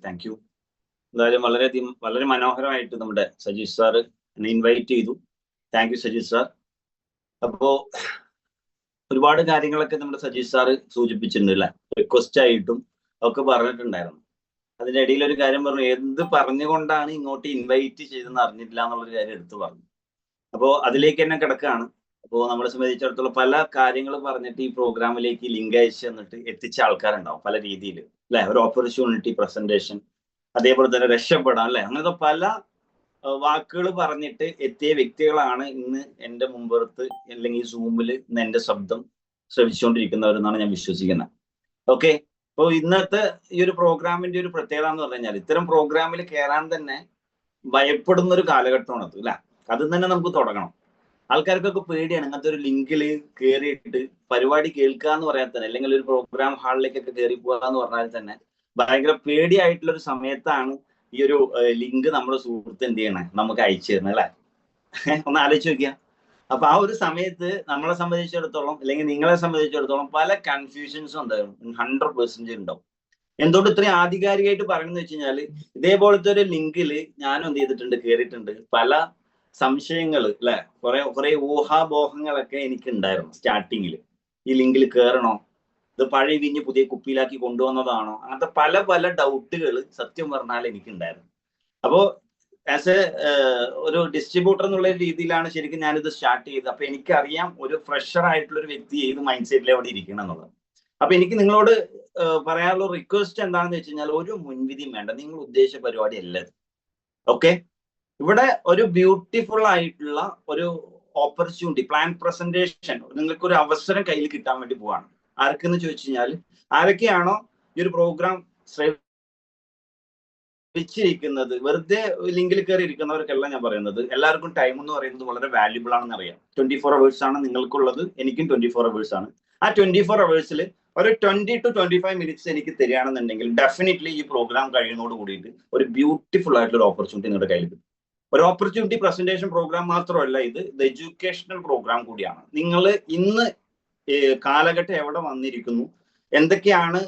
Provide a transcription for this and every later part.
Thank you. എന്തായാലും വളരെ മനോഹരമായിട്ട് നമ്മുടെ സജീഷ് സാർ എന്നെ ഇൻവൈറ്റ് ചെയ്തു. Thank you Sajeesh sir. അപ്പോ ഒരുപാട് കാര്യങ്ങളൊക്കെ നമ്മുടെ സജീഷ് സാറ് സൂചിപ്പിച്ചിട്ടുണ്ട് അല്ലെ, റിക്വസ്റ്റ് ആയിട്ടും ഒക്കെ പറഞ്ഞിട്ടുണ്ടായിരുന്നു. അതിന്റെ ഇടയിൽ ഒരു കാര്യം പറഞ്ഞു, എന്ത് പറഞ്ഞുകൊണ്ടാണ് ഇങ്ങോട്ട് ഇൻവൈറ്റ് ചെയ്തെന്ന് അറിഞ്ഞിട്ടില്ല എന്നുള്ളൊരു കാര്യം എടുത്തു പറഞ്ഞു. അപ്പോൾ അതിലേക്ക് തന്നെ കിടക്കുകയാണ്. അപ്പോൾ നമ്മളെ സംബന്ധിച്ചിടത്തോളം പല കാര്യങ്ങൾ പറഞ്ഞിട്ട് ഈ പ്രോഗ്രാമിലേക്ക് ലിങ്ക് അയച്ച് തന്നിട്ട് എത്തിച്ച ആൾക്കാരുണ്ടാവും പല രീതിയിൽ അല്ലെ. ഒരു ഓപ്പർച്യൂണിറ്റി പ്രസന്റേഷൻ, അതേപോലെ തന്നെ രക്ഷപ്പെടാം അല്ലെ, അങ്ങനത്തെ പല വാക്കുകൾ പറഞ്ഞിട്ട് എത്തിയ വ്യക്തികളാണ് ഇന്ന് എൻ്റെ മുമ്പുറത്ത് അല്ലെങ്കിൽ സൂമിൽ ഇന്ന് എൻ്റെ ശബ്ദം ശ്രവിച്ചുകൊണ്ടിരിക്കുന്നവരെന്നാണ് ഞാൻ വിശ്വസിക്കുന്നത്. ഓക്കെ, അപ്പോൾ ഇന്നത്തെ ഈ ഒരു പ്രോഗ്രാമിന്റെ ഒരു പ്രത്യേകത എന്ന് പറഞ്ഞു കഴിഞ്ഞാൽ ഇത്തരം പ്രോഗ്രാമിൽ കയറാൻ തന്നെ ഭയപ്പെടുന്ന ഒരു കാലഘട്ടമാണ് അത് അല്ലെ. അതിൽ തന്നെ നമുക്ക് തുടങ്ങണം. ആൾക്കാർക്കൊക്കെ പേടിയാണ് ഇങ്ങനത്തെ ഒരു ലിങ്കിൽ കയറിയിട്ട് പരിപാടി കേൾക്കുക എന്ന് പറയാൻ തന്നെ, അല്ലെങ്കിൽ ഒരു പ്രോഗ്രാം ഹാളിലേക്കൊക്കെ കയറി പോകുക എന്ന് പറഞ്ഞാൽ തന്നെ ഭയങ്കര പേടിയായിട്ടുള്ള ഒരു സമയത്താണ് ഈ ഒരു ലിങ്ക് നമ്മുടെ സുഹൃത്ത് എന്ത് ചെയ്യണേ നമുക്ക് അയച്ചു തരണം അല്ലെ. ഒന്ന് ആലോചിച്ച് നോക്കിയാ. അപ്പൊ ആ ഒരു സമയത്ത് നമ്മളെ സംബന്ധിച്ചിടത്തോളം അല്ലെങ്കിൽ നിങ്ങളെ സംബന്ധിച്ചിടത്തോളം പല കൺഫ്യൂഷൻസും ഉണ്ടാകും, 100% ഉണ്ടാവും. എന്തുകൊണ്ട് ഇത്രയും ആധികാരികമായിട്ട് പറയുന്നത് വെച്ച് കഴിഞ്ഞാല് ഇതേപോലത്തെ ഒരു ലിങ്കില് ഞാനും എന്ത് ചെയ്തിട്ടുണ്ട്, കയറിയിട്ടുണ്ട്. പല സംശയങ്ങൾ അല്ലെ, കുറെ ഊഹാപോഹങ്ങളൊക്കെ എനിക്ക് ഉണ്ടായിരുന്നു സ്റ്റാർട്ടിങ്ങിൽ. ഈ ലിങ്കിൽ കയറണോ, ഇത് പഴയ വിഞ്ഞ് പുതിയ കുപ്പിയിലാക്കി കൊണ്ടുവന്നതാണോ, അങ്ങനത്തെ പല പല ഡൗട്ടുകൾ സത്യം പറഞ്ഞാൽ എനിക്കുണ്ടായിരുന്നു. അപ്പോൾ ആസ് എ ഒരു ഡിസ്ട്രിബ്യൂട്ടർ എന്നുള്ള രീതിയിലാണ് ശരിക്കും ഞാനിത് സ്റ്റാർട്ട് ചെയ്തത്. അപ്പൊ എനിക്കറിയാം ഒരു ഫ്രഷർ ആയിട്ടുള്ള ഒരു വ്യക്തി ഏത് മൈൻഡ് സെറ്റിൽ അവിടെ ഇരിക്കണം എന്നുള്ളത്. അപ്പൊ എനിക്ക് നിങ്ങളോട് പറയാനുള്ള റിക്വസ്റ്റ് എന്താണെന്ന് വെച്ച് കഴിഞ്ഞാൽ ഒരു മുൻവിധിയും വേണ്ട, നിങ്ങൾ ഉദ്ദേശിച്ച പരിപാടി അല്ലത്. ഓക്കെ, ഇവിടെ ഒരു ബ്യൂട്ടിഫുൾ ആയിട്ടുള്ള ഒരു ഓപ്പർച്യൂണിറ്റി പ്ലാൻ പ്രസന്റേഷൻ നിങ്ങൾക്ക് ഒരു അവസരം കയ്യിൽ കിട്ടാൻ വേണ്ടി പോവാണ്. ആർക്കെന്ന് ചോദിച്ചു കഴിഞ്ഞാൽ ആരൊക്കെയാണോ ഈ ഒരു പ്രോഗ്രാം ശ്രമിച്ചിരിക്കുന്നത്, വെറുതെ ലിങ്കിൽ കയറി ഇരിക്കുന്നവർക്കെല്ലാം ഞാൻ പറയുന്നത്, എല്ലാവർക്കും ടൈം എന്ന് പറയുന്നത് വളരെ വാല്യുബിൾ ആണെന്ന് അറിയാം. 24 hours ആണ് നിങ്ങൾക്കുള്ളത്, എനിക്കും 24 hours ആണ്. ആ 24 hours ഒരു 20 to 25 minutes എനിക്ക് തരികയാണെന്നുണ്ടെങ്കിൽ ഡെഫിനറ്റ്ലി ഈ പ്രോഗ്രാം കഴിയുന്നതോട് കൂടിയിട്ട് ഒരു ബ്യൂട്ടിഫുൾ ആയിട്ടുള്ള ഒരു ഓപ്പർച്യൂണിറ്റി നിങ്ങളുടെ കയ്യിൽ കിട്ടും. ഒരു ഓപ്പർച്യൂണിറ്റി പ്രസന്റേഷൻ പ്രോഗ്രാം മാത്രമല്ല, ഇത് എഡ്യൂക്കേഷണൽ പ്രോഗ്രാം കൂടിയാണ്. നിങ്ങൾ ഇന്ന് കാലഘട്ടം എവിടെ വന്നിരിക്കുന്നു, എന്തൊക്കെയാണ്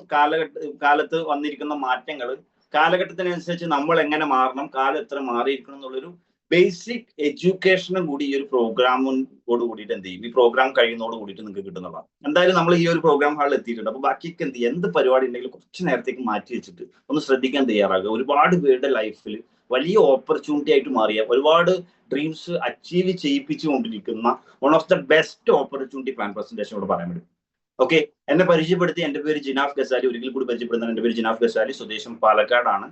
കാലത്ത് വന്നിരിക്കുന്ന മാറ്റങ്ങൾ, കാലഘട്ടത്തിനനുസരിച്ച് നമ്മൾ എങ്ങനെ മാറണം, കാലം എത്ര മാറിയിരിക്കണം എന്നുള്ളൊരു ബേസിക് എഡ്യൂക്കേഷനും കൂടി ഈ ഒരു പ്രോഗ്രാമോട് കൂടിയിട്ട് എന്ത് ചെയ്യും, ഈ പ്രോഗ്രാം കഴിയുന്നതോട് കൂടിയിട്ട് നിങ്ങൾക്ക് കിട്ടുന്നതാണ്. എന്തായാലും നമ്മൾ ഈ ഒരു പ്രോഗ്രാം ഹാളിൽ എത്തിയിട്ടുണ്ട്. അപ്പൊ ബാക്കിയൊക്കെ എന്ത് ചെയ്യും, എന്ത് പരിപാടി ഉണ്ടെങ്കിലും കുറച്ച് നേരത്തേക്ക് മാറ്റി വെച്ചിട്ട് ഒന്ന് ശ്രദ്ധിക്കാൻ തയ്യാറാകുക. ഒരുപാട് പേരുടെ ലൈഫിൽ വലിയ ഓപ്പർച്യൂണിറ്റി ആയിട്ട് മാറിയ, ഒരുപാട് ഡ്രീംസ് അച്ചീവ് ചെയ്യിപ്പിച്ചുകൊണ്ടിരിക്കുന്ന one of the best opportunity plan presentation ഇവിടെ പറയാൻ പറ്റും. ഓക്കെ, എന്നെ പരിചയപ്പെടുത്തി, എൻ്റെ പേര് ജിനാഫ് ഗസാലി. ഒരിക്കൽ കൂടി പരിചയപ്പെടുന്നത്, എൻ്റെ പേര് ജിനാഫ് ഗസാലി, സ്വദേശം പാലക്കാടാണ്.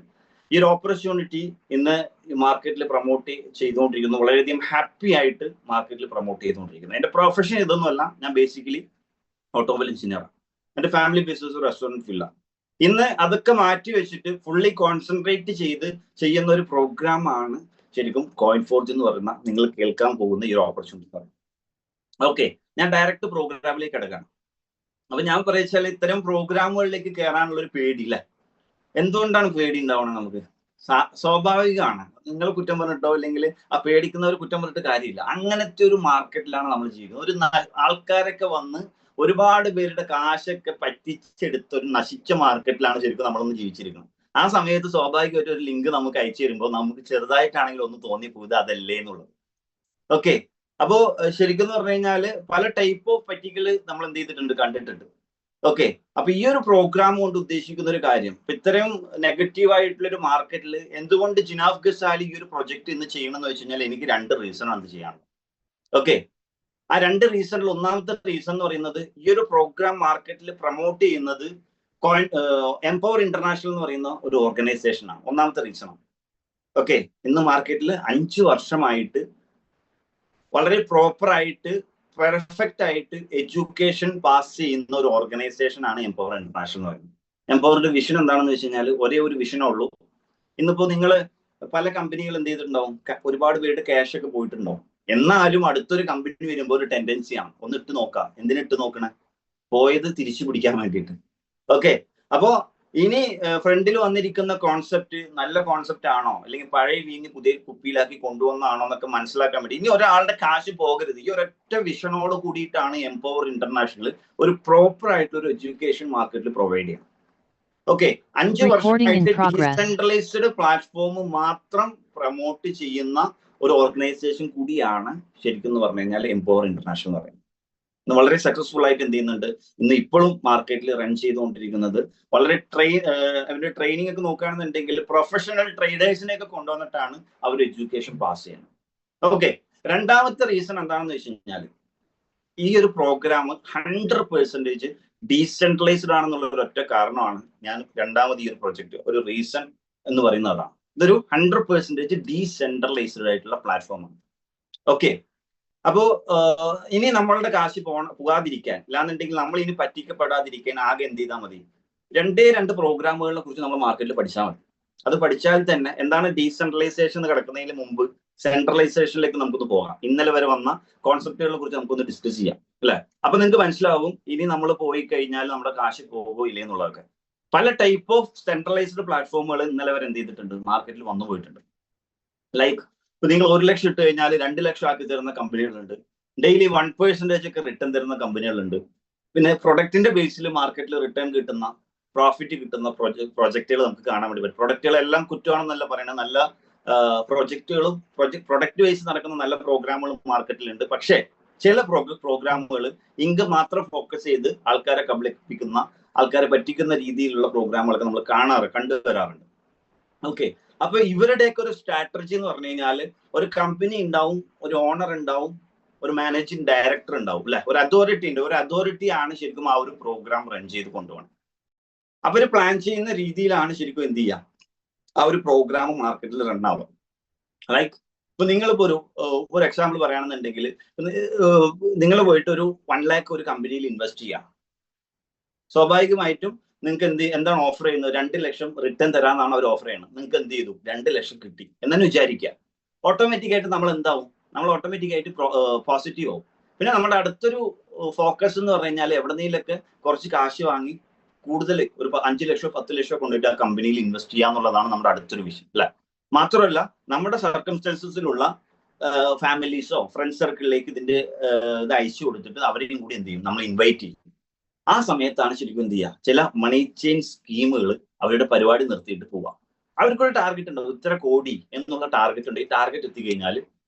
ഈ ഒരു ഓപ്പർച്യൂണിറ്റി ഇന്ന് മാർക്കറ്റിൽ പ്രൊമോട്ട് ചെയ്തുകൊണ്ടിരിക്കുന്നു. വളരെയധികം ഹാപ്പി ആയിട്ട് മാർക്കറ്റിൽ പ്രൊമോട്ട് ചെയ്തുകൊണ്ടിരിക്കുന്നത്. എൻ്റെ പ്രൊഫഷൻ ഇതൊന്നുമല്ല, ഞാൻ ബേസിക്കലി ഓട്ടോമൊബൈൽ എഞ്ചിനീയറാണ്. എൻ്റെ ഫാമിലി ബിസിനസ് റെസ്റ്റോറൻറ്റ് ഫില്ല. ഇന്ന് അതൊക്കെ മാറ്റി വെച്ചിട്ട് ഫുള്ളി കോൺസെൻട്രേറ്റ് ചെയ്ത് ചെയ്യുന്ന ഒരു പ്രോഗ്രാമാണ് ശരിക്കും കോയിൻ ഫോർജ് എന്ന് പറയുന്ന നിങ്ങൾ കേൾക്കാൻ പോകുന്ന ഈ ഒരു ഓപ്പർച്യൂണിറ്റി. ഓക്കെ, ഞാൻ ഡയറക്റ്റ് പ്രോഗ്രാമിലേക്ക് കിടക്കാണ്. അപ്പൊ ഞാൻ പറയുക ഇത്തരം പ്രോഗ്രാമുകളിലേക്ക് കയറാനുള്ള ഒരു പേടി അല്ലെ. എന്തുകൊണ്ടാണ് പേടി ഉണ്ടാവണം? നമുക്ക് സ്വാഭാവികമാണ്. നിങ്ങൾ കുറ്റം പറഞ്ഞിട്ടോ അല്ലെങ്കിൽ ആ പേടിക്കുന്നവർ കുറ്റം പറഞ്ഞിട്ട് കാര്യമില്ല. അങ്ങനത്തെ ഒരു മാർക്കറ്റിലാണ് നമ്മൾ ജീവിക്കുന്നത്. ഒരു ആൾക്കാരൊക്കെ വന്ന് ഒരുപാട് പേരുടെ കാശൊക്കെ പറ്റിച്ചെടുത്ത ഒരു നശിച്ച മാർക്കറ്റിലാണ് ശരിക്കും നമ്മളൊന്ന് ജീവിച്ചിരിക്കുന്നത്. ആ സമയത്ത് സ്വാഭാവികമായിട്ട് ഒരു ലിങ്ക് നമുക്ക് അയച്ചു തരുമ്പോൾ നമുക്ക് ചെറുതായിട്ടാണെങ്കിലും ഒന്ന് തോന്നിപ്പോയത് അതല്ലേ എന്നുള്ളത്. ഓക്കെ, അപ്പോ ശരിക്കും എന്ന് പറഞ്ഞു കഴിഞ്ഞാല് പല ടൈപ്പ് ഓഫ് പറ്റിക്കൽ നമ്മൾ എന്ത് ചെയ്തിട്ടുണ്ട്, കണ്ടിട്ടുണ്ട്. ഓക്കെ, അപ്പൊ ഈ ഒരു പ്രോഗ്രാം കൊണ്ട് ഉദ്ദേശിക്കുന്ന ഒരു കാര്യം, ഇത്രയും നെഗറ്റീവ് ആയിട്ടുള്ള ഒരു മാർക്കറ്റിൽ എന്തുകൊണ്ട് ജിനാഫ് ഗസാലി ഈ ഒരു പ്രൊജക്ട് ഇന്ന് ചെയ്യണം എന്ന് വെച്ച് കഴിഞ്ഞാൽ എനിക്ക് 2 റീസൺ ആണ് ചെയ്യാൻ. ഓക്കെ, ആ 2 റീസണിൽ ഒന്നാമത്തെ റീസൺ എന്ന് പറയുന്നത് ഈ ഒരു പ്രോഗ്രാം മാർക്കറ്റിൽ പ്രൊമോട്ട് ചെയ്യുന്നത് എംപവർ ഇന്റർനാഷണൽ എന്ന് പറയുന്ന ഒരു ഓർഗനൈസേഷൻ ആണ്. ഒന്നാമത്തെ റീസൺ ആണ്. ഓക്കെ, ഇന്ന് മാർക്കറ്റിൽ 5 വർഷമായിട്ട് വളരെ പ്രോപ്പർ ആയിട്ട് പെർഫെക്റ്റ് ആയിട്ട് എഡ്യൂക്കേഷൻ പാസ് ചെയ്യുന്ന ഒരു ഓർഗനൈസേഷൻ ആണ് എംപവർ ഇന്റർനാഷണൽ എന്ന് പറയുന്നത്. എംപവറിന്റെ വിഷൻ എന്താണെന്ന് വെച്ച് കഴിഞ്ഞാൽ ഒരേ ഒരു വിഷനേ ഉള്ളൂ. ഇന്നിപ്പോ നിങ്ങൾ പല കമ്പനികൾ എന്ത് ചെയ്തിട്ടുണ്ടാവും, ഒരുപാട് പേരുടെ ക്യാഷ് ഒക്കെ പോയിട്ടുണ്ടാവും. എന്നാലും അടുത്തൊരു കമ്പനി വരുമ്പോൾ ഒരു ടെൻഡൻസിയാണ് ഒന്ന് ഇട്ട് നോക്കാം. എന്തിനിട്ട് നോക്കണേ? പോയത് തിരിച്ചു പിടിക്കാൻ വേണ്ടിയിട്ട്. ഓക്കെ, അപ്പോ ഇനി ഫ്രണ്ടിൽ വന്നിരിക്കുന്ന കോൺസെപ്റ്റ് നല്ല കോൺസെപ്റ്റ് ആണോ അല്ലെങ്കിൽ പഴയ വീഞ്ഞ് പുതിയ കുപ്പിയിലാക്കി കൊണ്ടുവന്നാണോ എന്നൊക്കെ മനസ്സിലാക്കാൻ വേണ്ടി ഇനി ഒരാളുടെ കാശ് പോകരുത്. ഈ ഒരൊറ്റ വിഷനോട് കൂടിയിട്ടാണ് എംപവർ ഇന്റർനാഷണൽ ഒരു പ്രോപ്പർ ആയിട്ടുള്ള ഒരു എഡ്യൂക്കേഷൻ മാർക്കറ്റിൽ പ്രൊവൈഡ് ചെയ്യുന്നത്. ഓക്കെ, 5 വർഷമായിട്ട് ഡീസെൻട്രലൈസ്ഡ് പ്ലാറ്റ്ഫോം മാത്രം പ്രൊമോട്ട് ചെയ്യുന്ന ഒരു ഓർഗനൈസേഷൻ കൂടിയാണ് ശരിക്കും എന്ന് പറഞ്ഞു കഴിഞ്ഞാൽ എംപവർ ഇന്റർനാഷണൽ എന്ന് പറയുന്നത്. ഇന്ന് വളരെ സക്സസ്ഫുൾ ആയിട്ട് എന്ത് ചെയ്യുന്നുണ്ട്, ഇന്ന് ഇപ്പോഴും മാർക്കറ്റിൽ റൺ ചെയ്തുകൊണ്ടിരിക്കുന്നത്. വളരെ അവരുടെ ട്രെയിനിങ് ഒക്കെ നോക്കുകയാണെന്നുണ്ടെങ്കിൽ പ്രൊഫഷണൽ ട്രേഡേഴ്സിനെ ഒക്കെ കൊണ്ടുവന്നിട്ടാണ് അവർ എഡ്യൂക്കേഷൻ പാസ് ചെയ്യുന്നത്. ഓക്കെ, രണ്ടാമത്തെ റീസൺ എന്താണെന്ന് വെച്ച് കഴിഞ്ഞാൽ ഈ ഒരു പ്രോഗ്രാം 100% ഡീസെൻട്രലൈസ്ഡ് ആണെന്നുള്ള ഒരു ഒറ്റ കാരണമാണ് ഞാൻ രണ്ടാമത് ഈ ഒരു പ്രൊജക്ട് ഒരു റീസൺ എന്ന് പറയുന്നത് അതാണ്. ഇതൊരു 100% ഡീസെൻട്രലൈസ്ഡ് ആയിട്ടുള്ള പ്ലാറ്റ്ഫോമാണ്. ഓക്കെ, അപ്പോ ഇനി നമ്മളുടെ കാശ് പോകാതിരിക്കാൻ, അല്ലാന്നുണ്ടെങ്കിൽ നമ്മൾ ഇനി പറ്റിക്കപ്പെടാതിരിക്കാൻ ആകെ എന്ത് ചെയ്താൽ മതി, 2 പ്രോഗ്രാമുകളെ കുറിച്ച് നമ്മൾ മാർക്കറ്റിൽ പഠിച്ചാൽ മതി. അത് പഠിച്ചാൽ തന്നെ എന്താണ് ഡീസെൻട്രലൈസേഷൻ കിടക്കുന്നതിന് മുമ്പ് സെൻട്രലൈസേഷനിലേക്ക് നമുക്കൊന്ന് പോകാം. ഇന്നലെ വരെ വന്ന കോൺസെപ്റ്റുകളെ കുറിച്ച് നമുക്കൊന്ന് ഡിസ്കസ് ചെയ്യാം അല്ലെ. അപ്പൊ നിങ്ങൾക്ക് മനസ്സിലാവും ഇനി നമ്മൾ പോയി കഴിഞ്ഞാൽ നമ്മുടെ കാശ് പോകുമോ ഇല്ലേ എന്നുള്ളതൊക്കെ. പല ടൈപ്പ് ഓഫ് സെൻട്രലൈസ്ഡ് പ്ലാറ്റ്ഫോമുകൾ ഇന്നലെ വരെ എന്ത് ചെയ്തിട്ടുണ്ട്, മാർക്കറ്റിൽ വന്നു പോയിട്ടുണ്ട്. ലൈക്ക് ഇപ്പൊ നിങ്ങൾ 1 ലക്ഷം ഇട്ട് കഴിഞ്ഞാൽ 2 ലക്ഷം ആക്കി തരുന്ന കമ്പനികളുണ്ട്. ഡെയിലി 1% ഒക്കെ റിട്ടേൺ തരുന്ന കമ്പനികളുണ്ട്. പിന്നെ പ്രൊഡക്റ്റിന്റെ ബേസിൽ മാർക്കറ്റിൽ റിട്ടേൺ കിട്ടുന്ന, പ്രോഫിറ്റ് കിട്ടുന്ന പ്രൊജക്റ്റുകൾ നമുക്ക് കാണാൻ വേണ്ടി പറ്റും. പ്രൊഡക്റ്റുകളെല്ലാം കുറ്റമാണെന്നല്ല പറയുന്നത്, നല്ല പ്രൊജക്റ്റുകളും പ്രൊഡക്റ്റ് വൈസ് നടക്കുന്ന നല്ല പ്രോഗ്രാമുകളും മാർക്കറ്റിലുണ്ട്. പക്ഷേ ചില പ്രോഗ്രാമുകൾ ഇൻകം മാത്രം ഫോക്കസ് ചെയ്ത് ആൾക്കാരെ കബളിപ്പിക്കുന്ന, ആൾക്കാരെ പറ്റിക്കുന്ന രീതിയിലുള്ള പ്രോഗ്രാമുകളൊക്കെ നമ്മൾ കണ്ടുവരാറുണ്ട്. ഓക്കെ, അപ്പൊ ഇവരുടെയൊക്കെ ഒരു സ്ട്രാറ്റജി എന്ന് പറഞ്ഞു കഴിഞ്ഞാൽ ഒരു കമ്പനി ഉണ്ടാവും, ഒരു ഓണർ ഉണ്ടാവും, ഒരു മാനേജിങ് ഡയറക്ടർ ഉണ്ടാവും അല്ലെ, ഒരു അതോറിറ്റി ഉണ്ട്. ഒരു അതോറിറ്റി ആണ് ശരിക്കും ആ ഒരു പ്രോഗ്രാം റൺ ചെയ്ത് കൊണ്ടുപോകണം. അവര് പ്ലാൻ ചെയ്യുന്ന രീതിയിലാണ് ശരിക്കും എന്ത് ചെയ്യുക, ആ ഒരു പ്രോഗ്രാം മാർക്കറ്റിൽ റൺ ആവുക. ലൈക്ക് ഇപ്പൊ നിങ്ങളിപ്പോ ഒരു എക്സാമ്പിൾ പറയുകയാണെന്നുണ്ടെങ്കിൽ നിങ്ങൾ പോയിട്ട് ഒരു 1 lakh ഒരു കമ്പനിയിൽ ഇൻവെസ്റ്റ് ചെയ്യാം. സ്വാഭാവികമായിട്ടും നിങ്ങൾക്ക് എന്താണ് ഓഫർ ചെയ്യുന്നത്, 2 ലക്ഷം റിട്ടേൺ തരാന്നാണ് അവർ ഓഫർ ചെയ്യുന്നത്. നിങ്ങൾക്ക് എന്ത് ചെയ്തു, 2 ലക്ഷം കിട്ടി എന്നു വിചാരിക്കുക. ഓട്ടോമാറ്റിക്കായിട്ട് നമ്മൾ എന്താവും, നമ്മൾ ഓട്ടോമാറ്റിക്കായിട്ട് പോസിറ്റീവ് ആവും. പിന്നെ നമ്മുടെ അടുത്തൊരു ഫോക്കസ് എന്ന് പറഞ്ഞു കഴിഞ്ഞാൽ എവിടെന്നെങ്കിലൊക്കെ കുറച്ച് കാശ് വാങ്ങി കൂടുതൽ ഒരു 5 ലക്ഷമോ 10 ലക്ഷമോ കൊണ്ടിട്ട് ആ കമ്പനിയിൽ ഇൻവെസ്റ്റ് ചെയ്യാന്നുള്ളതാണ് നമ്മുടെ അടുത്തൊരു വിഷയം അല്ലെ. മാത്രമല്ല നമ്മുടെ സർക്കംസ്റ്റൻസസിലുള്ള ഫാമിലീസോ ഫ്രണ്ട് സർക്കിളിലേക്ക് ഇതിന്റെ ഇത് അയച്ചു കൊടുത്തിട്ട് അവരെയും കൂടി എന്ത് ചെയ്യും, നമ്മൾ ഇൻവൈറ്റ് ചെയ്യും. ആ സമയത്താണ് ശരിക്കും എന്ത് ചെയ്യുക, ചില മണി ചെയിൻ സ്കീമുകൾ അവരുടെ പരിപാടി നിർത്തിയിട്ട് പോവാം. അവർക്കൊരു ടാർഗറ്റ് ഉണ്ട്, ഇത്ര കോടി എന്നുള്ള ടാർഗറ്റ് ഉണ്ട്. ഈ ടാർഗറ്റ് എത്തിക്കഴിഞ്ഞാൽ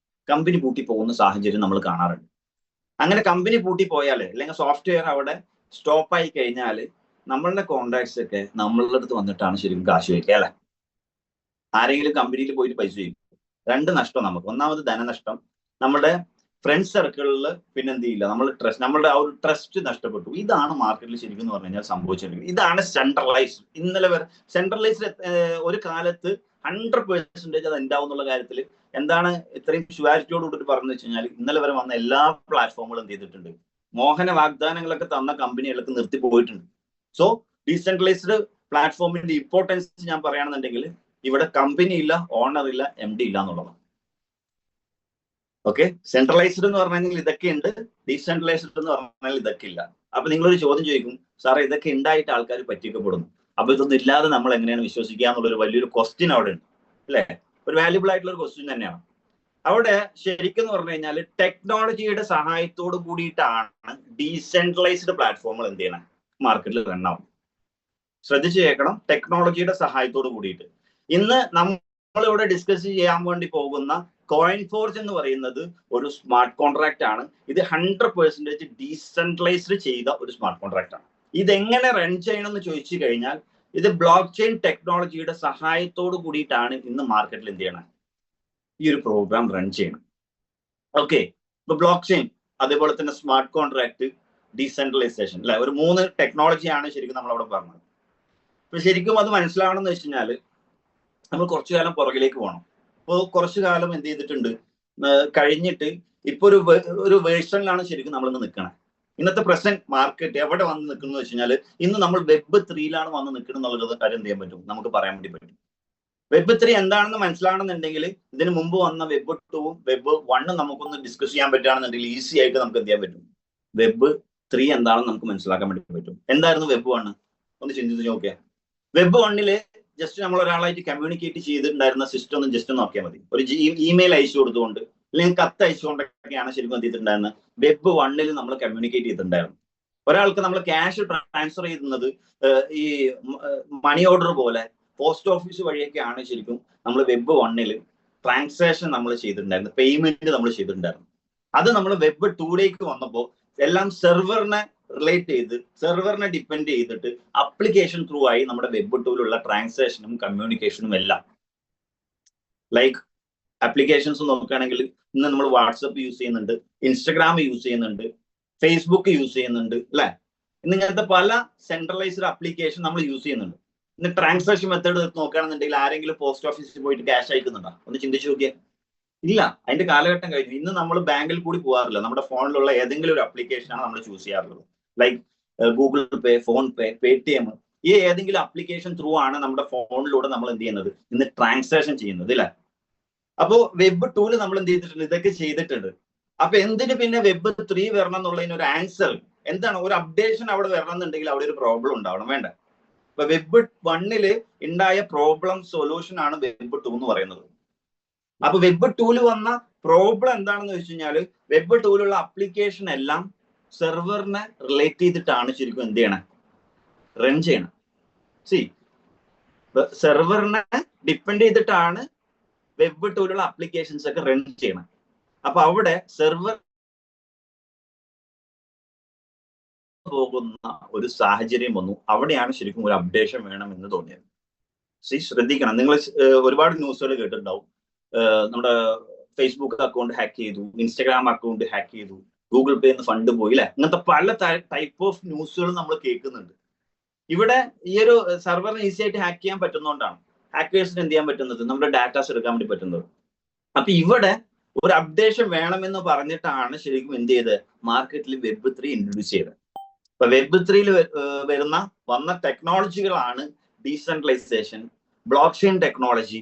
കമ്പനി പൂട്ടി പോകുന്ന സാഹചര്യം നമ്മൾ കാണാറുണ്ട്. അങ്ങനെ കമ്പനി പൂട്ടി പോയാൽ അല്ലെങ്കിൽ സോഫ്റ്റ്വെയർ അവിടെ സ്റ്റോപ്പായി കഴിഞ്ഞാൽ നമ്മളുടെ കോൺട്രാക്ട്സ് ഒക്കെ നമ്മളുടെ അടുത്ത് വന്നിട്ടാണ് ശരിക്കും കാശ് വയ്ക്കുക അല്ലെ. ആരെങ്കിലും കമ്പനിയിൽ പോയിട്ട് പൈസ ചെയ്യും. 2 നഷ്ടം നമുക്ക്. ഒന്നാമത് ധനനഷ്ടം, നമ്മുടെ ഫ്രണ്ട് സർക്കിളിൽ പിന്നെ എന്ത് ചെയ്യില്ല, നമ്മളുടെ ആ ഒരു ട്രസ്റ്റ് നഷ്ടപ്പെട്ടു. ഇതാണ് മാർക്കറ്റിൽ ശരിക്കും എന്ന് പറഞ്ഞു കഴിഞ്ഞാൽ സംഭവിച്ചിരിക്കുന്നത്. ഇതാണ് സെൻട്രലൈസ്ഡ്. ഇന്നലെ വരെ സെൻട്രലൈസ്ഡ് ഒരു കാലത്ത് 100% അത് ഉണ്ടാവും എന്നുള്ള കാര്യത്തിൽ എന്താണ് ഇത്രയും ഷുവാരിറ്റിയോട് കൂടി പറഞ്ഞു വെച്ച് കഴിഞ്ഞാൽ ഇന്നലെ വരെ വന്ന എല്ലാ പ്ലാറ്റ്ഫോമുകളും എന്ത് ചെയ്തിട്ടുണ്ട്, മോഹന വാഗ്ദാനങ്ങളൊക്കെ തന്ന കമ്പനികളൊക്കെ നിർത്തി പോയിട്ടുണ്ട്. സോ ഡീസെൻട്രലൈസ്ഡ് പ്ലാറ്റ്ഫോമിന്റെ ഇമ്പോർട്ടൻസ് ഞാൻ പറയുകയാണെന്നുണ്ടെങ്കിൽ ഇവിടെ കമ്പനി ഇല്ല, ഓണർ ഇല്ല, MD ഇല്ല എന്നുള്ളതാണ്. ഓക്കെ, സെൻട്രലൈസ്ഡ് എന്ന് പറഞ്ഞാൽ ഇതൊക്കെ ഉണ്ട്, ഡീസെൻട്രലൈസ്ഡ് എന്ന് പറഞ്ഞാൽ ഇതൊക്കെ ഇല്ല. അപ്പൊ നിങ്ങളൊരു ചോദ്യം ചോദിക്കും, സാറേ ഇതൊക്കെ ഉണ്ടായിട്ട് ആൾക്കാർ പറ്റിക്കപ്പെടുന്നു, അപ്പൊ ഇതൊന്നും ഇല്ലാതെ നമ്മൾ എങ്ങനെയാണ് വിശ്വസിക്കുക എന്നുള്ളൊരു വലിയൊരു ക്വസ്റ്റ്യൻ അവിടെ ഉണ്ട് അല്ലെ. ഒരു വാല്യുബിൾ ആയിട്ടുള്ള ഒരു ക്വസ്റ്റ്യൻ തന്നെയാണ്. അവിടെ ശരിക്കും എന്ന് പറഞ്ഞു കഴിഞ്ഞാൽ ടെക്നോളജിയുടെ സഹായത്തോട് കൂടിയിട്ടാണ് ഡീസെൻട്രലൈസ്ഡ് പ്ലാറ്റ്ഫോമുകൾ എന്ത് ചെയ്യണം, മാർക്കറ്റിൽ റൺ ആവും. ശ്രദ്ധിച്ചു കേൾക്കണം, ടെക്നോളജിയുടെ സഹായത്തോട് കൂടിയിട്ട്. ഇന്ന് നമ്മളിവിടെ ഡിസ്കസ് ചെയ്യാൻ വേണ്ടി പോകുന്ന കോയിൻ ഫോർജ് എന്ന് പറയുന്നത് ഒരു സ്മാർട്ട് കോൺട്രാക്ട് ആണ്. ഇത് 100% ഡീസെൻട്രലൈസ്ഡ് ചെയ്ത ഒരു സ്മാർട്ട് കോൺട്രാക്ട് ആണ്. ഇതെങ്ങനെ റൺ ചെയ്യണം എന്ന് ചോദിച്ചു കഴിഞ്ഞാൽ ഇത് ബ്ലോക്ക് ചെയിൻ ടെക്നോളജിയുടെ സഹായത്തോട് കൂടിയിട്ടാണ് ഇന്ന് മാർക്കറ്റിൽ എന്ത് ചെയ്യണം, ഈ ഒരു പ്രോഗ്രാം റൺ ചെയ്യണം. ഓക്കെ, ഇപ്പൊ ബ്ലോക്ക് ചെയിൻ, അതേപോലെ തന്നെ സ്മാർട്ട് കോൺട്രാക്ട്, ഡീസെൻട്രലൈസേഷൻ അല്ലെ, ഒരു 3 ടെക്നോളജിയാണ് ശരിക്കും നമ്മളവിടെ പറഞ്ഞത്. ഇപ്പൊ ശരിക്കും അത് മനസ്സിലാവണം എന്ന് വെച്ച് കഴിഞ്ഞാൽ നമ്മൾ കുറച്ചു കാലം പുറകിലേക്ക് പോകണം. ഇപ്പോൾ കുറച്ചു കാലം എന്ത് ചെയ്തിട്ടുണ്ട്, കഴിഞ്ഞിട്ട് ഇപ്പൊ ഒരു വേർഷനിലാണ് ശരിക്കും നമ്മൾ ഇന്ന് നിൽക്കണം. ഇന്നത്തെ പ്രസന്റ് മാർക്കറ്റ് എവിടെ വന്ന് നിൽക്കുന്നത് വെച്ച് കഴിഞ്ഞാൽ ഇന്ന് നമ്മൾ Web 3 വന്ന് നിൽക്കണം എന്നുള്ളത് കാര്യം എന്ത് ചെയ്യാൻ പറ്റും, നമുക്ക് പറയാൻ വേണ്ടി പറ്റും. Web 3 എന്താണെന്ന് മനസ്സിലാണെന്നുണ്ടെങ്കിൽ ഇതിന് മുമ്പ് വന്ന Web 2 Web 1 നമുക്കൊന്ന് ഡിസ്കസ് ചെയ്യാൻ പറ്റുകയാണെന്നുണ്ടെങ്കിൽ ഈസി ആയിട്ട് നമുക്ക് എന്ത് ചെയ്യാൻ പറ്റും, Web 3 എന്താണെന്ന് നമുക്ക് മനസ്സിലാക്കാൻ വേണ്ടി പറ്റും. എന്തായിരുന്നു Web 1? ഒന്ന് ചിന്തിച്ച് നോക്കിയാൽ Web 1 ജസ്റ്റ് നമ്മൾ ഒരാളായിട്ട് കമ്മ്യൂണിക്കേറ്റ് ചെയ്തിട്ടുണ്ടായിരുന്ന സിസ്റ്റം ഒന്ന് ജസ്റ്റ് നോക്കിയാൽ മതി. ഒരു ഇമെയിൽ അയച്ചു കൊടുത്തുകൊണ്ട് അല്ലെങ്കിൽ കത്ത് അയച്ചുകൊണ്ടൊക്കെയാണ് ശരിക്കും എന്ത് ചെയ്തിട്ടുണ്ടായിരുന്നത്, Web 1 നമ്മൾ കമ്മ്യൂണിക്കേറ്റ് ചെയ്തിട്ടുണ്ടായിരുന്നു. ഒരാൾക്ക് നമ്മൾ ക്യാഷ് ട്രാൻസ്ഫർ ചെയ്യുന്നത് ഈ മണി ഓർഡർ പോലെ പോസ്റ്റ് ഓഫീസ് വഴിയൊക്കെയാണ് ശരിക്കും നമ്മൾ വെബ് 1 ട്രാൻസാക്ഷൻ നമ്മൾ ചെയ്തിട്ടുണ്ടായിരുന്നു, പേയ്മെന്റ് നമ്മൾ ചെയ്തിട്ടുണ്ടായിരുന്നു. അത് നമ്മൾ വെബ് 2 വന്നപ്പോൾ എല്ലാം സെർവറിനെ റിലേറ്റ് ചെയ്ത് സെർവറിനെ ഡിപ്പെൻഡ് ചെയ്തിട്ട് അപ്ലിക്കേഷൻ ത്രൂ ആയി നമ്മുടെ വെബ് 2 ട്രാൻസാക്ഷനും കമ്മ്യൂണിക്കേഷനും എല്ലാം. ലൈക്ക് ആപ്ലിക്കേഷൻസ് നോക്കുകയാണെങ്കിൽ ഇന്ന് നമ്മൾ വാട്സപ്പ് യൂസ് ചെയ്യുന്നുണ്ട്, ഇൻസ്റ്റഗ്രാം യൂസ് ചെയ്യുന്നുണ്ട്, ഫേസ്ബുക്ക് യൂസ് ചെയ്യുന്നുണ്ട്, അല്ലെ? ഇങ്ങനത്തെ പല സെൻട്രലൈസ്ഡ് ആപ്ലിക്കേഷൻ നമ്മൾ യൂസ് ചെയ്യുന്നുണ്ട്. ഇന്ന് ട്രാൻസാക്ഷൻ മെത്തേഡ് നോക്കുകയാണെന്നുണ്ടെങ്കിൽ ആരെങ്കിലും പോസ്റ്റ് ഓഫീസിൽ പോയിട്ട് ക്യാഷ് അയക്കുന്നുണ്ടോ? ഒന്ന് ചിന്തിച്ചു നോക്കിയേ. ഇല്ല, അതിന്റെ കാലഘട്ടം കഴിഞ്ഞു. ഇന്ന് നമ്മൾ ബാങ്കിൽ കൂടി പോകാറില്ല, നമ്മുടെ ഫോണിലുള്ള ഏതെങ്കിലും ഒരു ആപ്ലിക്കേഷനാണ് നമ്മൾ ചൂസ് ചെയ്യാറുള്ളത്. ലൈക്ക് ഗൂഗിൾ പേ, ഫോൺ പേ, പേടിഎം, ഈ ഏതെങ്കിലും ആപ്ലിക്കേഷൻ ത്രൂ ആണ് നമ്മുടെ ഫോണിലൂടെ നമ്മൾ എന്ത് ചെയ്യുന്നത്, ഇന്ന് ട്രാൻസാക്ഷൻ ചെയ്യുന്നത്, അല്ലെ? അപ്പോ വെബ് 2 നമ്മൾ എന്ത് ചെയ്തിട്ടുണ്ട്, ഇതൊക്കെ ചെയ്തിട്ടുണ്ട്. അപ്പൊ എന്തിന് പിന്നെ വെബ് 3 വരണം എന്നുള്ളതിന് ഒരു ആൻസർ എന്താണ്? ഒരു അപ്ഡേഷൻ അവിടെ വരണം എന്നുണ്ടെങ്കിൽ അവിടെ ഒരു പ്രോബ്ലം ഉണ്ടാവണം, വേണ്ട? ഇപ്പൊ വെബ് 1 ഉണ്ടായ പ്രോബ്ലം സൊല്യൂഷൻ ആണ് വെബ് 2 എന്ന് പറയുന്നത്. അപ്പൊ വെബ് 2 വന്ന പ്രോബ്ലം എന്താണെന്ന് വെച്ച് കഴിഞ്ഞാൽ വെബ് 2 ആപ്ലിക്കേഷൻ എല്ലാം സെർവറിനെ റിലേറ്റ് ചെയ്തിട്ടാണ് ശരിക്കും എന്ത് ചെയ്യണം, റൺ ചെയ്യണം. സി, സെർവറിനെ ഡിപ്പെൻഡ് ചെയ്തിട്ടാണ് വെബ് 2 ആപ്ലിക്കേഷൻസ് ഒക്കെ റൺ ചെയ്യണം. അപ്പൊ അവിടെ സെർവർ പോകുന്ന ഒരു സാഹചര്യം വന്നു. അവിടെയാണ് ശരിക്കും ഒരു അപ്ഡേഷൻ വേണം എന്ന് തോന്നിയത്. സി, ശ്രദ്ധിക്കണം. നിങ്ങൾ ഒരുപാട് ന്യൂസുകൾ കേട്ടിട്ടുണ്ടാവും. നമ്മുടെ ഫേസ്ബുക്ക് അക്കൗണ്ട് ഹാക്ക് ചെയ്തു, ഇൻസ്റ്റാഗ്രാം അക്കൗണ്ട് ഹാക്ക് ചെയ്തു, ഗൂഗിൾ പേന്ന് ഫണ്ട് പോയി, അല്ലെ? ഇങ്ങനത്തെ പല ടൈപ്പ് ഓഫ് ന്യൂസുകൾ നമ്മൾ കേൾക്കുന്നുണ്ട്. ഇവിടെ ഈ ഒരു സെർവറിനെ ഈസി ആയിട്ട് ഹാക്ക് ചെയ്യാൻ പറ്റുന്നതുകൊണ്ടാണ് ഹാക്കേഴ്സിന് എന്ത് ചെയ്യാൻ പറ്റുന്നത്, നമ്മുടെ ഡാറ്റാസ് എടുക്കാൻ വേണ്ടി പറ്റുന്നത്. അപ്പൊ ഇവിടെ ഒരു അപ്ഡേഷൻ വേണമെന്ന് പറഞ്ഞിട്ടാണ് ശരിക്കും എന്ത് ചെയ്ത് മാർക്കറ്റിൽ വെബ് 3 ഇൻട്രൊഡ്യൂസ് ചെയ്തത്. ഇപ്പൊ വെബ് 3 വന്ന ടെക്നോളജികളാണ് decentralisation, block chain technology,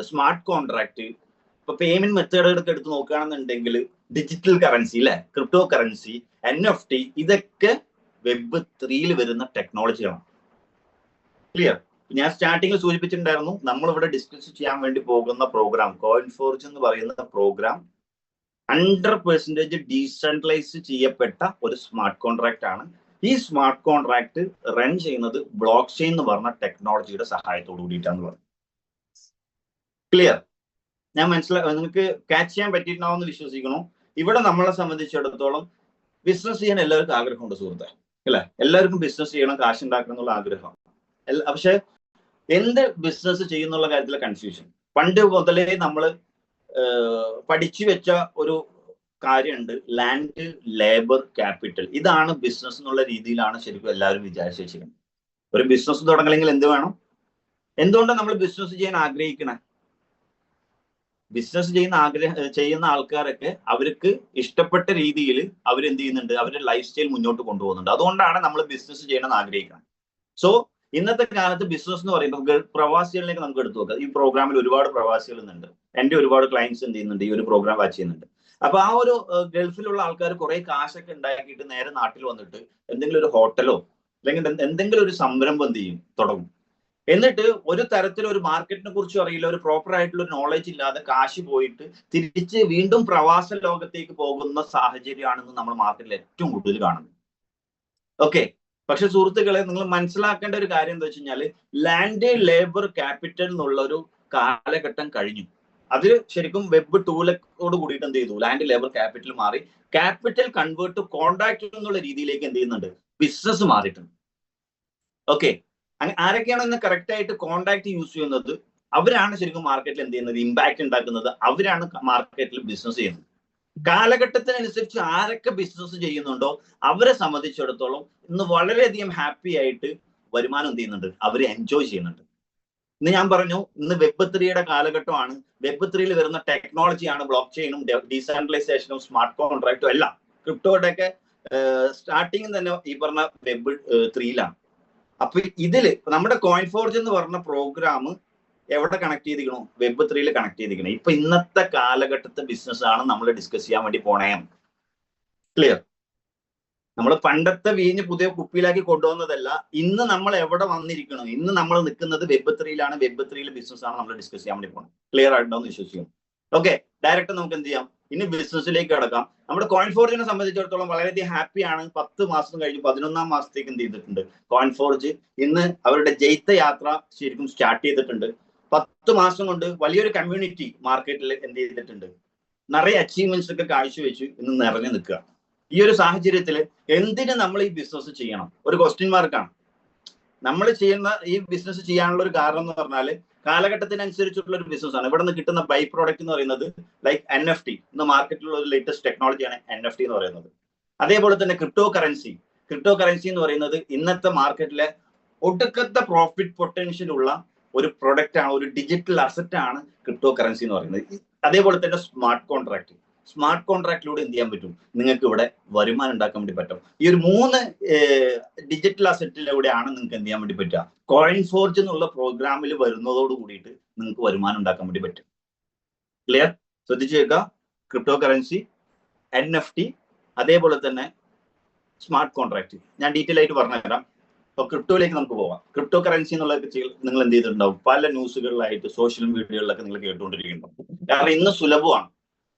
smart contract. ഇപ്പൊ പേയ്മെന്റ് മെത്തേഡുകളൊക്കെ എടുത്ത് നോക്കുകയാണെന്നുണ്ടെങ്കിൽ ഡിജിറ്റൽ കറൻസി, അല്ലെ, ക്രിപ്റ്റോ കറൻസി, NFT, ഇതൊക്കെ വെബ് 3 വരുന്ന ടെക്നോളജികളാണ്. ക്ലിയർ? ഞാൻ സ്റ്റാർട്ടിങ്ങിൽ സൂചിപ്പിച്ചിട്ടുണ്ടായിരുന്നു, നമ്മൾ ഇവിടെ ഡിസ്കസ് ചെയ്യാൻ വേണ്ടി പോകുന്ന പ്രോഗ്രാം കോയിൻഫോർജ് എന്ന് പറയുന്ന പ്രോഗ്രാം 100% ഡീസെൻട്രലൈസ് ചെയ്യപ്പെട്ട ഒരു സ്മാർട്ട് കോൺട്രാക്ട് ആണ്. ഈ സ്മാർട്ട് കോൺട്രാക്ട് റൺ ചെയ്യുന്നത് ബ്ലോക്ക് ചെയിൻ എന്ന് പറഞ്ഞ ടെക്നോളജിയുടെ സഹായത്തോട് കൂടിയിട്ടാന്ന് പറഞ്ഞു. ക്ലിയർ? ഞാൻ നിങ്ങൾക്ക് ക്യാച്ച് ചെയ്യാൻ പറ്റിയിട്ടുണ്ടാവുമെന്ന് വിശ്വസിക്കണം. ഇവിടെ നമ്മളെ സംബന്ധിച്ചിടത്തോളം ബിസിനസ് ചെയ്യാൻ എല്ലാവർക്കും ആഗ്രഹമുണ്ട് സുഹൃത്തെ, അല്ലെ? എല്ലാവർക്കും ബിസിനസ് ചെയ്യണം, കാശ് ഉണ്ടാക്കണം എന്നുള്ള ആഗ്രഹം. പക്ഷെ എന്ത് ബിസിനസ് ചെയ്യുന്നുള്ള കാര്യത്തിലെ കൺഫ്യൂഷൻ. പണ്ട് മുതലേ നമ്മൾ പഠിച്ചു വെച്ച ഒരു കാര്യമുണ്ട്, ലാൻഡ്, ലേബർ, ക്യാപിറ്റൽ. ഇതാണ് ബിസിനസ് എന്നുള്ള രീതിയിലാണ് ശരിക്കും എല്ലാവരും വിചാരിച്ചു വെച്ചിരിക്കുന്നത്. ഒരു ബിസിനസ് തുടങ്ങണമെങ്കിൽ എന്ത് വേണം? എന്തുകൊണ്ടാണ് നമ്മൾ ബിസിനസ് ചെയ്യാൻ ആഗ്രഹിക്കണേ? ബിസിനസ് ചെയ്യുന്ന ആൾക്കാരൊക്കെ അവർക്ക് ഇഷ്ടപ്പെട്ട രീതിയിൽ അവരെന്ത് ചെയ്യുന്നുണ്ട്, അവരുടെ ലൈഫ് സ്റ്റൈൽ മുന്നോട്ട് കൊണ്ടുപോകുന്നുണ്ട്. അതുകൊണ്ടാണ് നമ്മൾ ബിസിനസ് ചെയ്യണമെന്ന് ആഗ്രഹിക്കുന്നത്. സോ ഇന്നത്തെ കാലത്ത് ബിസിനസ് എന്ന് പറയുമ്പോൾ പ്രവാസികളിലേക്ക് നമുക്ക് എടുത്തു നോക്കാം. ഈ പ്രോഗ്രാമിൽ ഒരുപാട് പ്രവാസികൾ ഉണ്ട്. എൻ്റെ ഒരുപാട് ക്ലയൻസ് എന്ത് ചെയ്യുന്നുണ്ട്, ഈ ഒരു പ്രോഗ്രാം വാച്ച് ചെയ്യുന്നുണ്ട്. അപ്പൊ ആ ഒരു ഗൾഫിലുള്ള ആൾക്കാർ കുറെ കാശൊക്കെ ഉണ്ടാക്കിയിട്ട് നേരെ നാട്ടിൽ വന്നിട്ട് എന്തെങ്കിലും ഒരു ഹോട്ടലോ അല്ലെങ്കിൽ എന്തെങ്കിലും ഒരു സംരംഭം എന്ത് ചെയ്യും, തുടങ്ങും. എന്നിട്ട് ഒരു തരത്തിൽ ഒരു മാർക്കറ്റിനെ കുറിച്ചും അറിയില്ല, ഒരു പ്രോപ്പർ ആയിട്ടുള്ള ഒരു നോളജ് ഇല്ലാതെ കാശ് പോയിട്ട് തിരിച്ച് വീണ്ടും പ്രവാസ ലോകത്തേക്ക് പോകുന്ന സാഹചര്യമാണെന്ന് നമ്മൾ മാർക്കറ്റിൽ ഏറ്റവും കൂടുതൽ കാണുന്നത്. ഓക്കെ, പക്ഷെ സുഹൃത്തുക്കളെ, നിങ്ങൾ മനസ്സിലാക്കേണ്ട ഒരു കാര്യം എന്താ വെച്ച് കഴിഞ്ഞാൽ ലാൻഡ്, ലേബർ, ക്യാപിറ്റൽ എന്നുള്ള ഒരു കാലഘട്ടം കഴിഞ്ഞു. അത് ശരിക്കും വെബ് 2 കൂടിയിട്ട് എന്ത് ചെയ്തു, ലാൻഡ്, ലേബർ, ക്യാപിറ്റൽ മാറി. ക്യാപിറ്റൽ കൺവേർട്ട് ടു കോൺട്രാക്ട് എന്നുള്ള രീതിയിലേക്ക് എന്ത് ചെയ്യുന്നുണ്ട്, ബിസിനസ് മാറിയിട്ടുണ്ട്. ഓക്കെ, ആരൊക്കെയാണോ ഇന്ന് കറക്റ്റ് ആയിട്ട് കോൺട്രാക്ട് യൂസ് ചെയ്യുന്നത് അവരാണ് ശരിക്കും മാർക്കറ്റിൽ എന്ത് ചെയ്യുന്നത്, ഇമ്പാക്ട് ഉണ്ടാക്കുന്നത്, അവരാണ് മാർക്കറ്റിൽ ബിസിനസ് ചെയ്യുന്നത്. കാലഘട്ടത്തിനനുസരിച്ച് ആരൊക്കെ ബിസിനസ് ചെയ്യുന്നുണ്ടോ അവരെ സംബന്ധിച്ചിടത്തോളം ഇന്ന് വളരെയധികം ഹാപ്പി ആയിട്ട് വരുമാനം എന്ത് ചെയ്യുന്നുണ്ട്, അവർ എൻജോയ് ചെയ്യുന്നുണ്ട്. ഇന്ന് ഞാൻ പറഞ്ഞു, ഇന്ന് വെബ് 3 കാലഘട്ടമാണ്. വെബ് 3 വരുന്ന ടെക്നോളജിയാണ് ബ്ലോക്ക് ചെയിനും ഡീസെൻട്രലൈസേഷനും സ്മാർട്ട് കോൺട്രാക്റ്റും എല്ലാം. ക്രിപ്റ്റോയുടെ ഒക്കെ സ്റ്റാർട്ടിങ് തന്നെ ഈ പറഞ്ഞ വെബ് 3 അപ്പൊ ഇതില് നമ്മുടെ കോയിൻഫോർജ് എന്ന് പറഞ്ഞ പ്രോഗ്രാം എവിടെ കണക്ട് ചെയ്തിരിക്കണോ, വെബ് 3 കണക്ട് ചെയ്തിരിക്കണം. ഇപ്പൊ ഇന്നത്തെ കാലഘട്ടത്തെ ബിസിനസ് ആണ് നമ്മൾ ഡിസ്കസ് ചെയ്യാൻ വേണ്ടി പോണേ. ക്ലിയർ? നമ്മൾ പണ്ടത്തെ വീഞ്ഞ് പുതിയ കുപ്പിയിലാക്കി കൊണ്ടുവന്നതല്ല. ഇന്ന് നമ്മൾ എവിടെ വന്നിരിക്കണം, ഇന്ന് നമ്മൾ നിൽക്കുന്നത് വെബ് 3 വെബ് 3 ബിസിനസ് ആണ് നമ്മൾ ഡിസ്കസ് ചെയ്യാൻ വേണ്ടി പോകണം. ക്ലിയർ ആയിട്ടുണ്ടോ എന്ന് വിശ്വസിക്കുന്നു. ഓക്കെ, ഡയറക്റ്റ് നമുക്ക് എന്ത് ചെയ്യാം, ഇനി ബിസിനസ്സിലേക്ക് കടക്കാം. നമ്മുടെ കോയിൻഫോർജിനെ സംബന്ധിച്ചിടത്തോളം വളരെയധികം ഹാപ്പിയാണ്. 10 മാസം കഴിഞ്ഞ് 11ാം മാസത്തേക്ക് എന്ത് ചെയ്തിട്ടുണ്ട്, കോയിൻഫോർജ് ഇന്ന് അവരുടെ ജയിത്ത യാത്ര ശരിക്കും സ്റ്റാർട്ട് ചെയ്തിട്ടുണ്ട്. 10 മാസം കൊണ്ട് വലിയൊരു കമ്മ്യൂണിറ്റി മാർക്കറ്റിൽ എന്ത് ചെയ്തിട്ടുണ്ട്, നിറയെ അച്ചീവ്മെന്റ്സ് ഒക്കെ കാഴ്ചവെച്ച് ഇന്ന് നിറഞ്ഞു നിൽക്കുക. ഈ ഒരു സാഹചര്യത്തിൽ എന്തിന് നമ്മൾ ഈ ബിസിനസ് ചെയ്യണം, ഒരു ക്വസ്റ്റ്യൻ മാർക്കാണ്. നമ്മൾ ചെയ്യുന്ന ഈ ബിസിനസ് ചെയ്യാനുള്ള ഒരു കാരണം എന്ന് പറഞ്ഞാൽ കാലഘട്ടത്തിനനുസരിച്ചുള്ള ഒരു ബിസിനസ് ആണ്. ഇവിടെ നിന്ന് കിട്ടുന്ന ബൈ പ്രോഡക്റ്റ് എന്ന് പറയുന്നത് ലൈക്ക് NFT, ഇന്ന് മാർക്കറ്റിലുള്ള ഒരു ലേറ്റസ്റ്റ് ടെക്നോളജിയാണ് NFT എന്ന് പറയുന്നത്. അതേപോലെ തന്നെ ക്രിപ്റ്റോ കറൻസി എന്ന് പറയുന്നത് ഇന്നത്തെ മാർക്കറ്റിലെ ഒടുക്കത്തെ പ്രോഫിറ്റ് പൊട്ടൻഷ്യൽ ഉള്ള ഒരു പ്രൊഡക്റ്റ് ആണ്, ഒരു ഡിജിറ്റൽ അസറ്റ് ആണ് ക്രിപ്റ്റോ കറൻസി എന്ന് പറയുന്നത്. അതേപോലെ തന്നെ സ്മാർട്ട് കോൺട്രാക്റ്റിലൂടെ എന്ത് ചെയ്യാൻ പറ്റും, നിങ്ങൾക്ക് ഇവിടെ വരുമാനം ഉണ്ടാക്കാൻ വേണ്ടി പറ്റും. ഈ ഒരു 3 ഡിജിറ്റൽ അസറ്റിലൂടെയാണ് നിങ്ങൾക്ക് എന്ത് ചെയ്യാൻ വേണ്ടി പറ്റുക, കോയിൻഫോർജ് എന്നുള്ള പ്രോഗ്രാമിൽ വരുന്നതോട് കൂടിയിട്ട് നിങ്ങൾക്ക് വരുമാനം ഉണ്ടാക്കാൻ വേണ്ടി പറ്റും. ക്ലിയർ? ശ്രദ്ധിച്ചു കേൾക്കുക. ക്രിപ്റ്റോ കറൻസി, NFT, അതേപോലെ തന്നെ സ്മാർട്ട് കോൺട്രാക്ട് ഞാൻ ഡീറ്റെയിൽ ആയിട്ട് പറഞ്ഞുതരാം. അപ്പൊ ക്രിപ്റ്റോയിലേക്ക് നമുക്ക് പോവാം. ക്രിപ്റ്റോ കറൻസി എന്നുള്ളതൊക്കെ നിങ്ങൾ എന്ത് ചെയ്തിട്ടുണ്ടാവും, പല ന്യൂസുകളിലായിട്ട് സോഷ്യൽ മീഡിയകളിലൊക്കെ നിങ്ങൾ കേട്ടുകൊണ്ടിരിക്കുന്നുണ്ടാവും. കാരണം ഇന്ന് സുലഭമാണ്.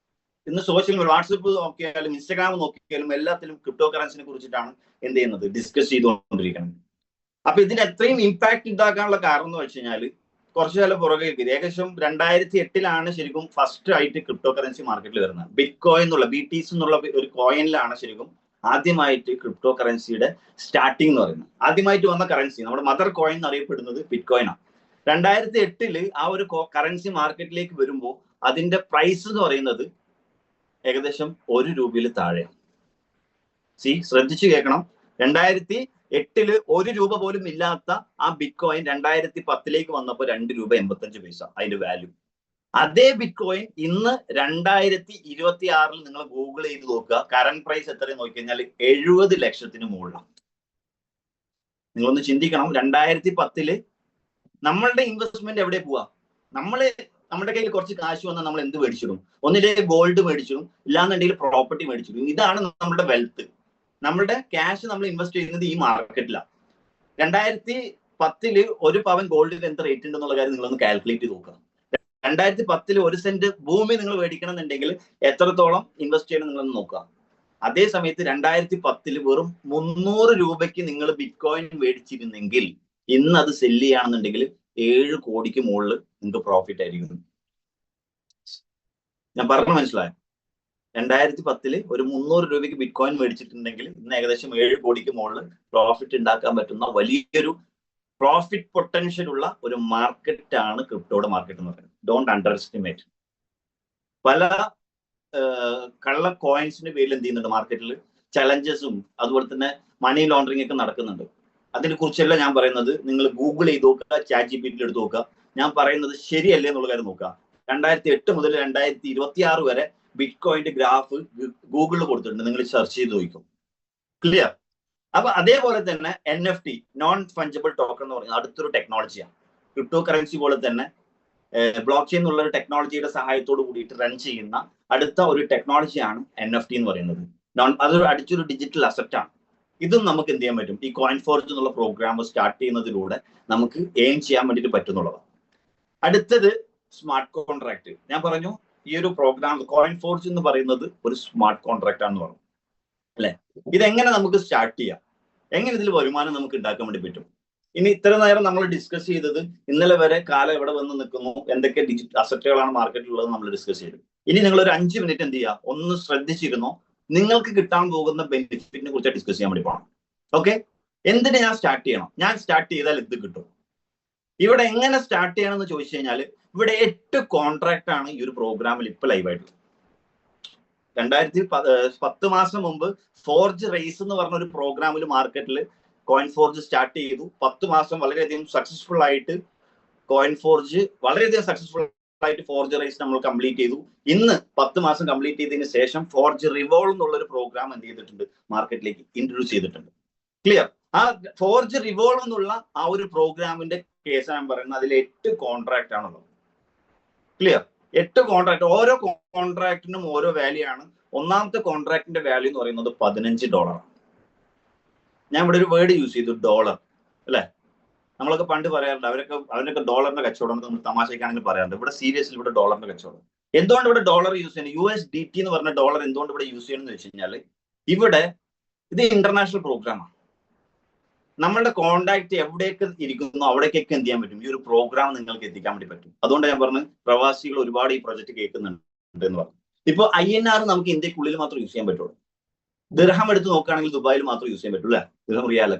ഇന്ന് സോഷ്യൽ മീഡിയ, വാട്സപ്പ് നോക്കിയാലും ഇൻസ്റ്റാഗ്രാം നോക്കിയാലും എല്ലാത്തിലും ക്രിപ്റ്റോ കറൻസിനെ കുറിച്ചിട്ടാണ് എന്ത് ചെയ്യുന്നത്, ഡിസ്കസ് ചെയ്തുകൊണ്ടിരിക്കുന്നത്. അപ്പൊ ഇതിന് എത്രയും ഇമ്പാക്ട് ഉണ്ടാക്കാനുള്ള കാരണം എന്ന് വെച്ച് കഴിഞ്ഞാൽ കുറച്ചു കാലം പുറകെ ഏകദേശം 2008 ശരിക്കും ഫസ്റ്റ് ആയിട്ട് ക്രിപ്റ്റോ കറൻസി മാർക്കറ്റിൽ വരുന്നത്. ബിറ്റ്കോയിൻ എന്നുള്ള BTC എന്നുള്ള ഒരു കോയിനിലാണ് ശരിക്കും ആദ്യമായിട്ട് ക്രിപ്റ്റോ കറൻസിയുടെ സ്റ്റാർട്ടിംഗ് എന്ന് പറയുന്നത്. ആദ്യമായിട്ട് വന്ന കറൻസി, നമ്മുടെ മദർ കോയിൻ എന്നറിയപ്പെടുന്നത് ബിറ്റ്കോയിൻ ആണ്. 2008 ആ ഒരു കറൻസി മാർക്കറ്റിലേക്ക് വരുമ്പോൾ അതിന്റെ പ്രൈസ് എന്ന് പറയുന്നത് ഏകദേശം 1 രൂപയിൽ താഴെയാണ്. ശ്രദ്ധിച്ചു കേൾക്കണം. 2008 1 രൂപ പോലും ഇല്ലാത്ത ആ ബിറ്റ്കോയിൻ 2010 വന്നപ്പോൾ 2 രൂപ 85 പൈസ അതിന്റെ വാല്യൂ. അതേ ബിറ്റ്കോയിൻ ഇന്ന് 2026 നിങ്ങൾ ഗൂഗിൾ ചെയ്ത് നോക്കുക, കറന്റ് പ്രൈസ് എത്രയും നോക്കി കഴിഞ്ഞാൽ 70 ലക്ഷത്തിന് മുകളിലാണ്. നിങ്ങളൊന്ന് ചിന്തിക്കണം. 2010 നമ്മളുടെ ഇൻവെസ്റ്റ്മെന്റ് എവിടെ പോവാ? നമ്മുടെ കയ്യിൽ കുറച്ച് കാശ് വന്നാൽ നമ്മൾ എന്ത് മേടിച്ചിടും? ഒന്നിലേക്ക് ഗോൾഡ് മേടിച്ചിടും, ഇല്ലാന്നുണ്ടെങ്കിൽ പ്രോപ്പർട്ടി മേടിച്ചിടും. ഇതാണ് നമ്മുടെ വെൽത്ത്. നമ്മുടെ ക്യാഷ് നമ്മൾ ഇൻവെസ്റ്റ് ചെയ്യുന്നത് ഈ മാർക്കറ്റിലാണ്. 2010 1 പവൻ ഗോൾഡിന് എന്ത് റേറ്റ് ഉണ്ടെന്നുള്ള കാര്യം നിങ്ങളൊന്ന് കാൽക്കുലേറ്റ് ചെയ്ത് നോക്കുക. 2010 1 സെന്റ് ഭൂമി നിങ്ങൾ മേടിക്കണം എന്നുണ്ടെങ്കിൽ എത്രത്തോളം ഇൻവെസ്റ്റ് ചെയ്യണം നിങ്ങളൊന്ന് നോക്കുക. അതേ സമയത്ത് 2010 വെറും 300 രൂപയ്ക്ക് നിങ്ങൾ ബിറ്റ്കോയിൻ മേടിച്ചിരുന്നെങ്കിൽ ഇന്ന് അത് സെല്ല് ചെയ്യുകയാണെന്നുണ്ടെങ്കിൽ 7 കോടിക്ക് മുകളിൽ നിങ്ങൾക്ക് പ്രോഫിറ്റ് ആയിരിക്കും. ഞാൻ പറഞ്ഞു മനസ്സിലായോ? 2010 ഒരു 300 രൂപയ്ക്ക് ബിറ്റ്കോയിൻ മേടിച്ചിട്ടുണ്ടെങ്കിൽ ഇന്ന് ഏകദേശം 7 കോടിക്ക് മുകളിൽ പ്രോഫിറ്റ് ഉണ്ടാക്കാൻ പറ്റുന്ന വലിയൊരു പ്രോഫിറ്റ് പൊട്ടൻഷ്യൽ ഉള്ള ഒരു മാർക്കറ്റ് ആണ് ക്രിപ്റ്റോയുടെ മാർക്കറ്റ് എന്ന് പറയുന്നത്. Don't under estimate. പല കള്ള കോയിൻസിന്റെ പേരിൽ എന്ത് ചെയ്യുന്നുണ്ട്, മാർക്കറ്റിൽ ചലഞ്ചസും അതുപോലെ തന്നെ മണി ലോണ്ടറിംഗ് ഒക്കെ നടക്കുന്നുണ്ട്. അതിനെ കുറിച്ചല്ല ഞാൻ പറയുന്നത്. നിങ്ങൾ ഗൂഗിൾ ചെയ്ത് നോക്കുക, ChatGPT എടുത്ത് നോക്കുക. ഞാൻ പറയുന്നത് ശരിയല്ലേ എന്നുള്ള കാര്യം നോക്കുക. 2008 മുതൽ 2026 വരെ ബിറ്റ്കോയിന്റെ ഗ്രാഫ് ഗൂഗിളിൽ കൊടുത്തിട്ടുണ്ട്, നിങ്ങൾ സെർച്ച് ചെയ്ത് നോക്കും. ക്ലിയർ? അപ്പൊ അതേപോലെ തന്നെ NFT, നോൺ ഫഞ്ചബിൾ ടോക്കൺ എന്ന് പറയുന്നത് അടുത്തൊരു ടെക്നോളജിയാണ്. ക്രിപ്റ്റോ കറൻസി പോലെ തന്നെ ബ്ലോക്ക് ചെയിൻ എന്നുള്ള ഒരു ടെക്നോളജിയുടെ സഹായത്തോട് കൂടിയിട്ട് റൺ ചെയ്യുന്ന അടുത്ത ഒരു ടെക്നോളജിയാണ് NFT എന്ന് പറയുന്നത്. അതൊരു അടിച്ചൊരു ഡിജിറ്റൽ അസറ്റ് ആണ്. ഇതും നമുക്ക് എന്ത് ചെയ്യാൻ പറ്റും, ഈ കോയിൻഫോർജ് എന്നുള്ള പ്രോഗ്രാം സ്റ്റാർട്ട് ചെയ്യുന്നതിലൂടെ നമുക്ക് എയിം ചെയ്യാൻ വേണ്ടിയിട്ട് പറ്റുന്നുള്ളതാണ്. അടുത്തത് സ്മാർട്ട് കോൺട്രാക്ട്. ഞാൻ പറഞ്ഞു ഈ ഒരു പ്രോഗ്രാം കോയിൻഫോർജ് എന്ന് പറയുന്നത് ഒരു സ്മാർട്ട് കോൺട്രാക്ട് ആണെന്ന് പറഞ്ഞു അല്ലെ. ഇതെങ്ങനെ നമുക്ക് സ്റ്റാർട്ട് ചെയ്യാം, എങ്ങനെ ഇതിൽ വരുമാനം നമുക്ക് ഉണ്ടാക്കാൻ വേണ്ടി പറ്റും? ഇനി ഇത്ര നേരം നമ്മൾ ഡിസ്കസ് ചെയ്തത് ഇന്നലെ വരെ കാലം എവിടെ വന്ന് നിൽക്കുന്നു, എന്തൊക്കെ ഡിജിറ്റൽ അസറ്റുകളാണ് മാർക്കറ്റിലുള്ളത് നമ്മൾ ഡിസ്കസ് ചെയ്തു. ഇനി നിങ്ങൾ ഒരു 5 മിനിറ്റ് എന്ത് ചെയ്യുക, ഒന്ന് ശ്രദ്ധിച്ചിരുന്നോ, നിങ്ങൾക്ക് കിട്ടാൻ പോകുന്ന ബെനിഫിറ്റിനെ കുറിച്ച് ഡിസ്കസ് ചെയ്യാൻ വേണ്ടി പോകണം. ഓക്കെ, എന്തിന് ഞാൻ സ്റ്റാർട്ട് ചെയ്യണം, ഞാൻ സ്റ്റാർട്ട് ചെയ്താൽ ഇത് കിട്ടും. ഇവിടെ എങ്ങനെ സ്റ്റാർട്ട് ചെയ്യണം എന്ന് ചോദിച്ചു കഴിഞ്ഞാൽ ഇവിടെ 8 കോൺട്രാക്ട് ആണ് ഈ ഒരു പ്രോഗ്രാമിൽ ഇപ്പൊ ലൈവായിട്ടുള്ളത്. 2010 മാസം മുമ്പ് ഫോർജ് റേസ് എന്ന് പറഞ്ഞ ഒരു പ്രോഗ്രാമിൽ മാർക്കറ്റിൽ കോയിൻഫോർജ് സ്റ്റാർട്ട് ചെയ്തു. 10 മാസം വളരെയധികം സക്സസ്ഫുൾ ആയിട്ട് കോയിൻഫോർജ് വളരെയധികം സക്സസ്ഫുൾ ആയിട്ട് ഫോർജ് റേസ് നമ്മൾ കംപ്ലീറ്റ് ചെയ്തു. ഇന്ന് 10 മാസം കംപ്ലീറ്റ് ചെയ്തതിന് ശേഷം ഫോർജ് റിവോൾവ് എന്നുള്ള ഒരു പ്രോഗ്രാം എന്ത് ചെയ്തിട്ടുണ്ട്, മാർക്കറ്റിലേക്ക് ഇൻട്രൊഡ്യൂസ് ചെയ്തിട്ടുണ്ട്. ക്ലിയർ? ആ ഫോർജ് റിവോൾവ് എന്നുള്ള ആ ഒരു പ്രോഗ്രാമിന്റെ കേസ് ഞാൻ പറയുന്നത് അതിൽ 8 കോൺട്രാക്ട് ആണുള്ളത്. ക്ലിയർ? 8 കോൺട്രാക്ട്, ഓരോ കോൺട്രാക്ടിനും ഓരോ വാല്യൂ ആണ്. ഒന്നാമത്തെ കോൺട്രാക്ടിന്റെ വാല്യൂ എന്ന് പറയുന്നത് $15. ഞാൻ ഇവിടെ ഒരു വേർഡ് യൂസ് ചെയ്തു, ഡോളർ അല്ലെ. നമ്മളൊക്കെ പണ്ട് പറയാറുണ്ട് അവരൊക്കെ ഡോളറിന്റെ കച്ചവടം നമ്മൾ തമാശക്കാണെങ്കിൽ പറയാറുണ്ട്. ഇവിടെ സീരിയസ്ലി ഇവിടെ ഡോളറിന്റെ കച്ചവടം. എന്തുകൊണ്ട് ഇവിടെ ഡോളർ യൂസ് ചെയ്യുന്നത്, USDT എന്ന് പറഞ്ഞ ഡോളർ എന്തുകൊണ്ട് ഇവിടെ യൂസ് ചെയ്യണമെന്ന് വെച്ച് കഴിഞ്ഞാൽ ഇവിടെ ഇത് ഇന്റർനാഷണൽ പ്രോഗ്രാമാണ്. നമ്മളുടെ കോണ്ടാക്ട് എവിടെയൊക്കെ ഇരിക്കുന്നു അവിടേക്കൊക്കെ എന്ത് ചെയ്യാൻ പറ്റും, ഈ ഒരു പ്രോഗ്രാം നിങ്ങൾക്ക് എത്തിക്കാൻ വേണ്ടി പറ്റും. അതുകൊണ്ട് ഞാൻ പറഞ്ഞു പ്രവാസികൾ ഒരുപാട് ഈ പ്രൊജക്ട് കേൾക്കുന്നുണ്ട് എന്ന് പറഞ്ഞു. ഇപ്പൊ INR നമുക്ക് ഇന്ത്യക്കുള്ളിൽ മാത്രം യൂസ് ചെയ്യാൻ പറ്റുള്ളൂ. ദിർഹം എടുത്ത് നോക്കുകയാണെങ്കിൽ ദുബായിൽ മാത്രം യൂസ് ചെയ്യാൻ പറ്റുള്ളൂ, ദിർഹം റിയാൽ.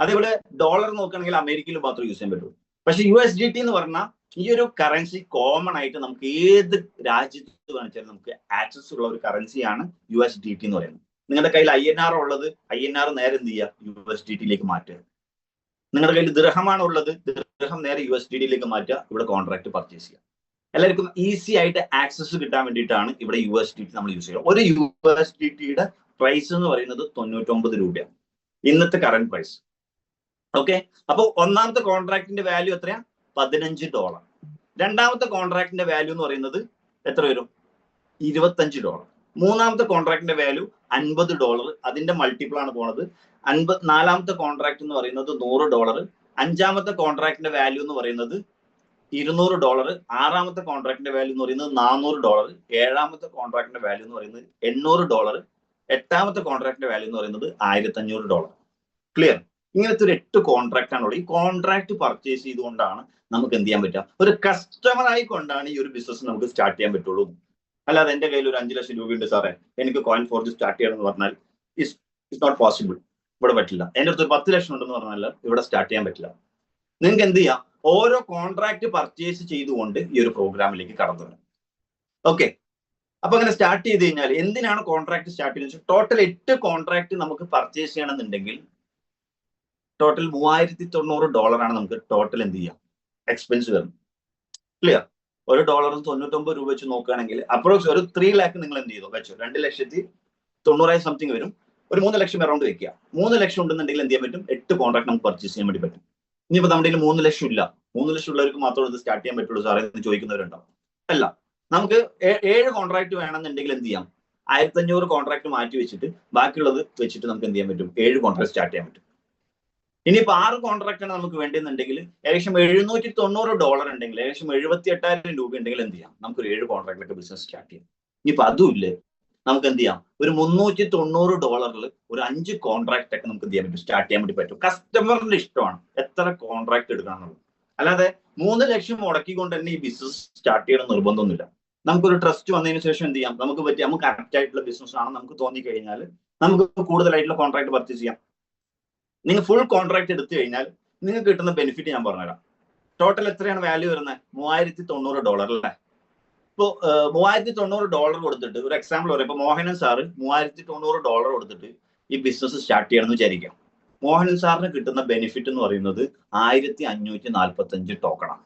അതേപോലെ ഡോളർ നോക്കുകയാണെങ്കിൽ അമേരിക്കയിൽ മാത്രം യൂസ് ചെയ്യാൻ പറ്റുള്ളൂ. പക്ഷെ USDT എന്ന് പറഞ്ഞാൽ ഈ ഒരു കറൻസി കോമൺ ആയിട്ട് നമുക്ക് ഏത് രാജ്യത്ത് കാണിച്ചാലും നമുക്ക് ആക്സസ് ഉള്ള ഒരു കറൻസിയാണ് USDT എന്ന് പറയുന്നത്. നിങ്ങളുടെ കയ്യിൽ INR ഉള്ളത്, INR നേരെ എന്ത് ചെയ്യുക, USDT മാറ്റുക. നിങ്ങളുടെ കയ്യിൽ ദിർഹമാണ് ഉള്ളത്, ദിർഹം നേരെ USDT മാറ്റുക, ഇവിടെ കോൺട്രാക്ട് പർച്ചേസ് ചെയ്യുക. എല്ലാവർക്കും ഈസി ആയിട്ട് ആക്സസ് കിട്ടാൻ വേണ്ടിയിട്ടാണ് ഇവിടെ USDT നമ്മൾ യൂസ് ചെയ്യുക. ഒരു USDTയുടെ പ്രൈസ് എന്ന് പറയുന്നത് 99 രൂപയാണ് ഇന്നത്തെ കറന്റ് പ്രൈസ്. ഓക്കെ, അപ്പൊ ഒന്നാമത്തെ കോൺട്രാക്ടിന്റെ വാല്യൂ എത്രയാ, $15. രണ്ടാമത്തെ കോൺട്രാക്ടിന്റെ വാല്യൂ എന്ന് പറയുന്നത് എത്ര വരും, $25. മൂന്നാമത്തെ കോൺട്രാക്ടിന്റെ വാല്യൂ $50. അതിന്റെ മൾട്ടിപ്പിൾ ആണ് പോണത്. നാലാമത്തെ കോൺട്രാക്ട് എന്ന് പറയുന്നത് $100. അഞ്ചാമത്തെ കോൺട്രാക്ടിന്റെ വാല്യൂ എന്ന് പറയുന്നത് $200. ആറാമത്തെ കോൺട്രാക്ടിന്റെ വാല്യൂ എന്ന് പറയുന്നത് $400. ഏഴാമത്തെ കോൺട്രാക്ടിന്റെ വാല്യൂ എന്ന് പറയുന്നത് $800. എട്ടാമത്തെ കോൺട്രാക്ടിന്റെ വാല്യൂ എന്ന് പറയുന്നത് $1500. ക്ലിയർ? ഇങ്ങനത്തെ ഒരു 8 കോൺട്രാക്ട് ആണുള്ളത്. ഈ കോൺട്രാക്ട് പർച്ചേസ് ചെയ്തുകൊണ്ടാണ് നമുക്ക് എന്ത് ചെയ്യാൻ പറ്റുക, ഒരു കസ്റ്റമർ ആയിക്കൊണ്ടാണ് ഈ ഒരു ബിസിനസ് നമുക്ക് സ്റ്റാർട്ട് ചെയ്യാൻ പറ്റുള്ളൂ. അല്ലാതെ എന്റെ കയ്യിൽ ഒരു 5 ലക്ഷം രൂപയുണ്ട് സാറേ എനിക്ക് കോയിൻ ഫോർജ് സ്റ്റാർട്ട് ചെയ്യണം എന്ന് പറഞ്ഞാൽ ഇറ്റ്സ് നോട്ട് പോസിബിൾ, ഇവിടെ പറ്റില്ല. എന്റെ അടുത്ത് 10 ലക്ഷം ഉണ്ടെന്ന് പറഞ്ഞാൽ ഇവിടെ സ്റ്റാർട്ട് ചെയ്യാൻ പറ്റില്ല. നിങ്ങൾക്ക് എന്ത് ചെയ്യാം, ഓരോ കോൺട്രാക്ട് പർച്ചേസ് ചെയ്തുകൊണ്ട് ഈ ഒരു പ്രോഗ്രാമിലേക്ക് കടന്നു വരാം. ഓക്കെ, അപ്പൊ അങ്ങനെ സ്റ്റാർട്ട് ചെയ്ത് കഴിഞ്ഞാൽ എന്തിനാണ് കോൺട്രാക്ട് സ്റ്റാർട്ട് ചെയ്യുന്നത്? ടോട്ടൽ 8 കോൺട്രാക്ട് നമുക്ക് പർച്ചേസ് ചെയ്യണമെന്നുണ്ടെങ്കിൽ ടോട്ടൽ $3090 ആണ് നമുക്ക് ടോട്ടൽ എന്ത് ചെയ്യാം എക്സ്പെൻസ് വരുന്നത്. ക്ലിയർ? ഒരു ഡോളറിന് 99 രൂപ വെച്ച് നോക്കുകയാണെങ്കിൽ അപ്രോക്സ് ഒരു 3 ലക്ഷം നിങ്ങൾ എന്ത് ചെയ്തോ വെച്ചോ, 2,90,000 സംതിങ് വരും. ഒരു 3 ലക്ഷം അറൗണ്ട് വെക്കുക. 3 ലക്ഷം ഉണ്ടെന്നുണ്ടെങ്കിൽ എന്ത് ചെയ്യാൻ പറ്റും, 8 കോൺട്രാക്ട് നമുക്ക് പർച്ചേസ് ചെയ്യാൻ വേണ്ടി പറ്റും. ഇനിയിപ്പോ നമ്മുടെ 3 ലക്ഷം ഇല്ല, 3 ലക്ഷം ഉള്ളവർക്ക് മാത്രമേ ഇത് സ്റ്റാർട്ട് ചെയ്യാൻ പറ്റുള്ളൂ സാറേ എന്ന് ചോദിക്കുന്നവരുണ്ടാവും. അല്ല, നമുക്ക് 7 കോൺട്രാക്ട് വേണമെന്നുണ്ടെങ്കിൽ എന്ത് ചെയ്യാം, 1500 കോൺട്രാക്ട് മാറ്റി വെച്ചിട്ട് ബാക്കിയുള്ളത് വെച്ചിട്ട് നമുക്ക് എന്ത് ചെയ്യാൻ പറ്റും, 7 കോൺട്രാക്ട് സ്റ്റാർട്ട് ചെയ്യാൻ പറ്റും. ഇനിയിപ്പോ 6 കോൺട്രാക്ട് ആണ് നമുക്ക് വേണ്ടതെന്നുണ്ടെങ്കിൽ ഏകദേശം $790 ഉണ്ടെങ്കിൽ ഏകദേശം 78,000 രൂപ ഉണ്ടെങ്കിൽ എന്ത് ചെയ്യാം, നമുക്കൊരു 7 കോൺട്രാക്ടിലൊക്കെ ബിസിനസ് സ്റ്റാർട്ട് ചെയ്യാം. ഇനിയിപ്പോ അതും ഇല്ലേ, നമുക്ക് എന്ത് ചെയ്യാം, ഒരു $390 ഒരു 5 കോൺട്രാക്ട് ഒക്കെ നമുക്ക് എന്ത് ചെയ്യാൻ പറ്റും, സ്റ്റാർട്ട് ചെയ്യാൻ വേണ്ടി പറ്റും. കസ്റ്റമറിന്റെ ഇഷ്ടമാണ് എത്ര കോൺട്രാക്ട് എടുക്കാന്നുള്ളത്. അല്ലാതെ 3 ലക്ഷം മുടക്കിക്കൊണ്ട് തന്നെ ഈ ബിസിനസ് സ്റ്റാർട്ട് ചെയ്യണം നിർബന്ധമൊന്നുമില്ല. നമുക്കൊരു ട്രസ്റ്റ് വന്നതിന് ശേഷം എന്ത് ചെയ്യാം, നമുക്ക് കറക്റ്റ് ആയിട്ടുള്ള ബിസിനസ് ആണ് നമുക്ക് തോന്നിക്കഴിഞ്ഞാൽ നമുക്ക് കൂടുതലായിട്ടുള്ള കോൺട്രാക്ട് പർച്ചേസ് ചെയ്യാം. നിങ്ങൾ ഫുൾ കോൺട്രാക്ട് എടുത്തു കഴിഞ്ഞാൽ നിങ്ങൾക്ക് കിട്ടുന്ന ബെനിഫിറ്റ് ഞാൻ പറഞ്ഞുതരാം. ടോട്ടൽ എത്രയാണ് വാല്യൂ വരുന്നത്, $3090 അല്ലേ. ഇപ്പൊ $3090 കൊടുത്തിട്ട് ഒരു എക്സാമ്പിൾ പറയാം. ഇപ്പൊ മോഹനൻ സാറ് $3090 കൊടുത്തിട്ട് ഈ ബിസിനസ് സ്റ്റാർട്ട് ചെയ്യണമെന്ന് വിചാരിക്കാം. മോഹനൻ സാറിന് കിട്ടുന്ന ബെനിഫിറ്റ് എന്ന് പറയുന്നത് 1545 ടോക്കണാണ്.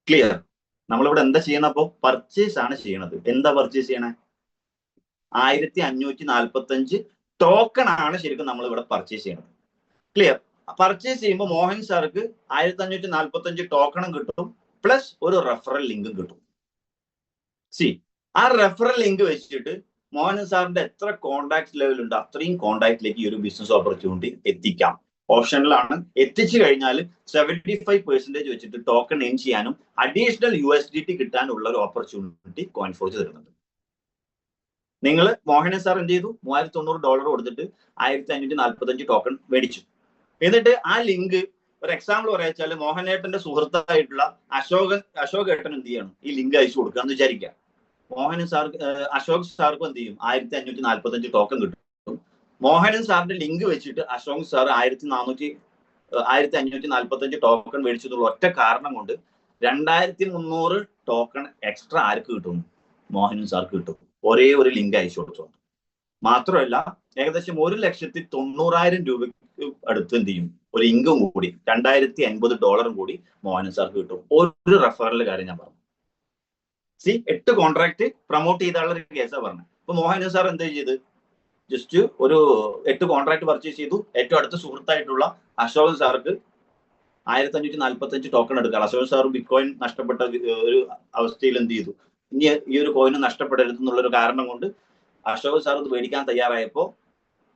ക്ലിയർ? നമ്മളിവിടെ എന്താ ചെയ്യണം, അപ്പോ പർച്ചേസ് ആണ് ചെയ്യണത്. എന്താ പർച്ചേസ് ചെയ്യണേ, 1545 ടോക്കൺ ആണ് ശരിക്കും നമ്മൾ ഇവിടെ പർച്ചേസ് ചെയ്യണത്. ക്ലിയർ? പർച്ചേസ് ചെയ്യുമ്പോൾ മോഹൻ സാർക്ക് 1545 ടോക്കണും കിട്ടും, പ്ലസ് ഒരു റെഫറൽ ലിങ്കും കിട്ടും. ആ റെഫറൽ ലിങ്ക് വെച്ചിട്ട് മോഹൻ സാറിന്റെ എത്ര കോൺടാക്ട് ലെവൽ ഉണ്ട് അത്രയും കോൺടാക്റ്റിലേക്ക് ഈ ഒരു ബിസിനസ് ഓപ്പർച്യൂണിറ്റി എത്തിക്കാം. ഓപ്ഷനിലാണ്. എത്തിച്ചു കഴിഞ്ഞാൽ 75% വെച്ചിട്ട് ടോക്കൺ എയിം ചെയ്യാനും അഡീഷണൽ USDT കിട്ടാനുള്ള ഒരു ഓപ്പർച്യൂണിറ്റി കോയിൻ ഫോർജ് തരുന്നുണ്ട്. നിങ്ങൾ മോഹനൻ സാർ എന്ത് ചെയ്തു, $3090 കൊടുത്തിട്ട് 1545 ടോക്കൺ മേടിച്ചു. എന്നിട്ട് ആ ലിങ്ക് ഒരു എക്സാമ്പിൾ പറയാച്ചാൽ മോഹനേട്ടന്റെ സുഹൃത്തായിട്ടുള്ള അശോക് ഏട്ടൻ എന്ത് ചെയ്യണം, ഈ ലിങ്ക് അയച്ചു കൊടുക്കുക എന്ന് വിചാരിക്കാം. മോഹനൻ സാർ അശോക് സാർക്കും എന്ത് ചെയ്യും, 1545 ടോക്കൺ കിട്ടും. മോഹനൻ സാറിന്റെ ലിങ്ക് വെച്ചിട്ട് അശോക് സാർ 1545 ടോക്കൺ മേടിച്ചു എന്നുള്ള ഒറ്റ കാരണം കൊണ്ട് 2300 ടോക്കൺ എക്സ്ട്രാ ആർക്ക് കിട്ടും, മോഹനൻ സാർക്ക് കിട്ടും. ഒരേ ഒരു ലിങ്ക് അയച്ചു കൊടുത്തോണ്ട്. മാത്രമല്ല ഏകദേശം 1,90,000 രൂപയ്ക്ക് അടുത്ത് എന്ത് ചെയ്യും, ഒരു ഇൻകം കൂടി $2080 കൂടി മോഹനൻ സാർക്ക് കിട്ടും. ഒരു റെഫറലിന്റെ കാര്യം ഞാൻ പറഞ്ഞു. 8 കോൺട്രാക്ട് പ്രൊമോട്ട് ചെയ്താലുള്ള ഒരു കേസാണ് പറഞ്ഞത്. ഇപ്പൊ മോഹനൻ സാർ എന്താ ചെയ്ത്, ജസ്റ്റ് ഒരു 8 കോൺട്രാക്ട് പർച്ചേസ് ചെയ്തു. ഏറ്റവും അടുത്ത സുഹൃത്തായിട്ടുള്ള അശോകൻ സാർക്ക് 1545 ടോക്കൺ എടുക്കാം. അശോകൻ സാർ ബിറ്റ്കോയിൻ നഷ്ടപ്പെട്ട ഒരു അവസ്ഥയിൽ എന്ത് ചെയ്തു, ഇനി ഈ ഒരു കോയിന് നഷ്ടപ്പെടരുത് എന്നുള്ളൊരു കാരണം കൊണ്ട് അശോക് സാർ ഇത് മേടിക്കാൻ തയ്യാറായപ്പോൾ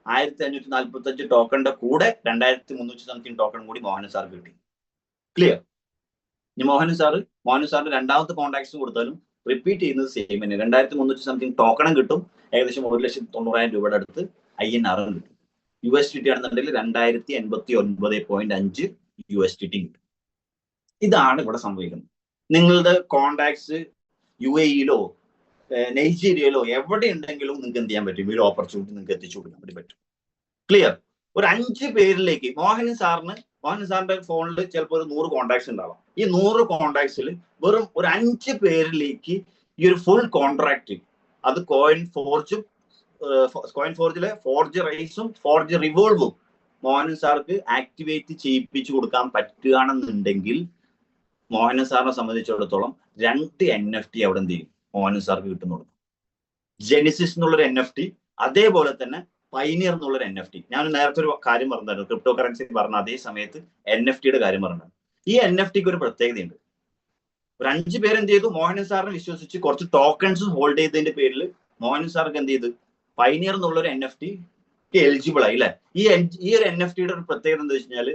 1545 ടോക്കണിന്റെ കൂടെ 2300 സംതിങ് ടോക്കൺ കൂടി മോഹനൻ സാർ കിട്ടി. ക്ലിയർ? ഇനി മോഹനൻ സാർ മോഹൻ സാറിന്റെ രണ്ടാമത്തെ കോൺട്രാക്ട്സ് കൊടുത്താലും റിപ്പീറ്റ് ചെയ്യുന്നത് സെയിം തന്നെ. 2300 സംതിങ് ടോക്കണും കിട്ടും, ഏകദേശം 1,90,000 രൂപയുടെ അടുത്ത് INR കിട്ടും. USDT ആണെന്നുണ്ടെങ്കിൽ 2089.5 USDT കിട്ടും. ഇതാണ് ഇവിടെ സംഭവിക്കുന്നത്. നിങ്ങളുടെ കോൺടാക്ട്സ് UAE-യിലോ നൈജീരിയയിലോ എവിടെ ഉണ്ടെങ്കിലും നിങ്ങൾക്ക് എന്ത് ചെയ്യാൻ പറ്റും, ഈ ഒരു ഓപ്പർച്യൂണിറ്റി നിങ്ങൾക്ക് എത്തിച്ചു കൊടുക്കാൻ വേണ്ടി പറ്റും. ക്ലിയർ? ഒരു 5 പേരിലേക്ക് മോഹൻ സാറിന്റെ ഫോണിൽ ചിലപ്പോൾ ഒരു 100 കോൺടാക്ട്സ് ഉണ്ടാവാം. ഈ 100 കോൺടാക്ട്സിൽ വെറും ഒരു 5 പേരിലേക്ക് ഈ ഒരു ഫുൾ കോൺട്രാക്ട്, അത് കോയിൻ ഫോർജിലെ ഫോർജ് റൈസും ഫോർജ് റിവോൾവും മോഹൻ സാർക്ക് ആക്ടിവേറ്റ് ചെയ്യിപ്പിച്ചു കൊടുക്കാൻ പറ്റുകയാണെന്നുണ്ടെങ്കിൽ മോഹൻ സാറിനെ സംബന്ധിച്ചിടത്തോളം 2 NFT അവിടെ എന്ത് ചെയ്യും, മോഹൻ സാർക്ക് കിട്ടുന്നുള്ളൂ. ജെനിസിസ് എന്നുള്ളൊരു NFT, അതേപോലെ തന്നെ പൈനിയർ എന്നുള്ളൊരു NFT. ഞാൻ നേരത്തെ ഒരു കാര്യം പറഞ്ഞായിരുന്നു, ക്രിപ്റ്റോ കറൻസി പറഞ്ഞ അതേ സമയത്ത് NFT-യുടെ കാര്യം പറഞ്ഞു. ഈ NFT-ക്ക് ഒരു പ്രത്യേകതയുണ്ട്. ഒരു 5 പേര് എന്ത് ചെയ്തു, മോഹൻ സാറിനെ വിശ്വസിച്ച് കുറച്ച് ടോക്കൺസ് ഹോൾഡ് ചെയ്തതിന്റെ പേരിൽ മോഹൻ സാർക്ക് എന്ത് ചെയ്തു, പൈനിയർ എന്നുള്ളൊരു NFT-ക്ക് എലിജിബിൾ ആയി അല്ലെ. ഈ ഒരു NFT-യുടെ ഒരു പ്രത്യേകത എന്താ വെച്ച് കഴിഞ്ഞാൽ,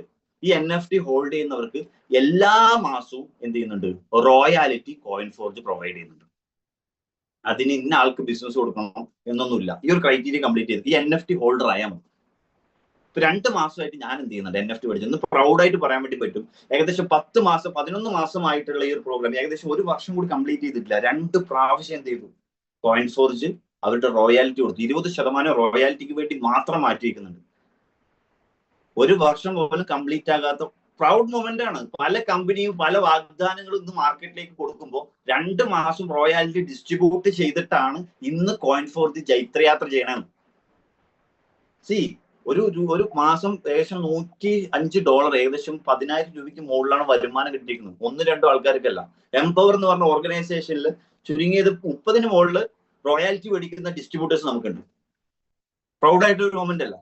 ഈ NFT ഹോൾഡ് ചെയ്യുന്നവർക്ക് എല്ലാ മാസവും എന്ത് ചെയ്യുന്നുണ്ട്, റോയാലിറ്റി കോയിൻ ഫോർജ് പ്രൊവൈഡ് ചെയ്യുന്നുണ്ട്. അതിന് ഇന്ന ആൾക്ക് ബിസിനസ് കൊടുക്കണം എന്നൊന്നുമില്ല. ഈ ഒരു ക്രൈറ്റീരിയ കംപ്ലീറ്റ് ചെയ്ത് ഈ NFT ഹോൾഡർ ആയാൽ മതി. ഇപ്പൊ 2 മാസമായിട്ട് ഞാൻ എന്ത് ചെയ്യുന്നുണ്ട്, NFT പഠിച്ചു. ഒന്ന് പ്രൗഡായിട്ട് പറയാൻ വേണ്ടി പറ്റും. ഏകദേശം 11 മാസമായിട്ടുള്ള ഈ ഒരു പ്രോഗ്രാം ഏകദേശം 1 വർഷം കൂടി കംപ്ലീറ്റ് ചെയ്തിട്ടില്ല. 2 പ്രാവശ്യം എന്ത് ചെയ്തു, കോയിൻ ഫോർജ് അവരുടെ റോയാലിറ്റി കൊടുത്തു. 20% റോയാലിറ്റിക്ക് വേണ്ടി മാത്രം മാറ്റി വയ്ക്കുന്നുണ്ട്. 1 വർഷം പോലും കംപ്ലീറ്റ് ആകാത്ത പ്രൗഡ് മൊമെന്റ് ആണ്. പല കമ്പനിയും പല വാഗ്ദാനങ്ങളും ഇന്ന് മാർക്കറ്റിലേക്ക് കൊടുക്കുമ്പോൾ 2 മാസം റോയാലിറ്റി ഡിസ്ട്രിബ്യൂട്ട് ചെയ്തിട്ടാണ് ഇന്ന് കോയിൻ ഫോർജ് ജൈത്രയാത്ര ചെയ്യണം. ഒരു മാസം ഏകദേശം $105, ഏകദേശം 10,000 രൂപയ്ക്ക് മുകളിലാണ് വരുമാനം കിട്ടിയിരിക്കുന്നത്. 1-2 ആൾക്കാർക്കല്ല. എംപവർ എന്ന് പറഞ്ഞ ഓർഗനൈസേഷനിൽ ചുരുങ്ങിയത് 30-ന് മുകളിൽ റോയാലിറ്റി മേടിക്കുന്ന ഡിസ്ട്രിബ്യൂട്ടേഴ്സ് നമുക്കുണ്ട്. പ്രൗഡായിട്ടൊരു മൊമെന്റ് അല്ല.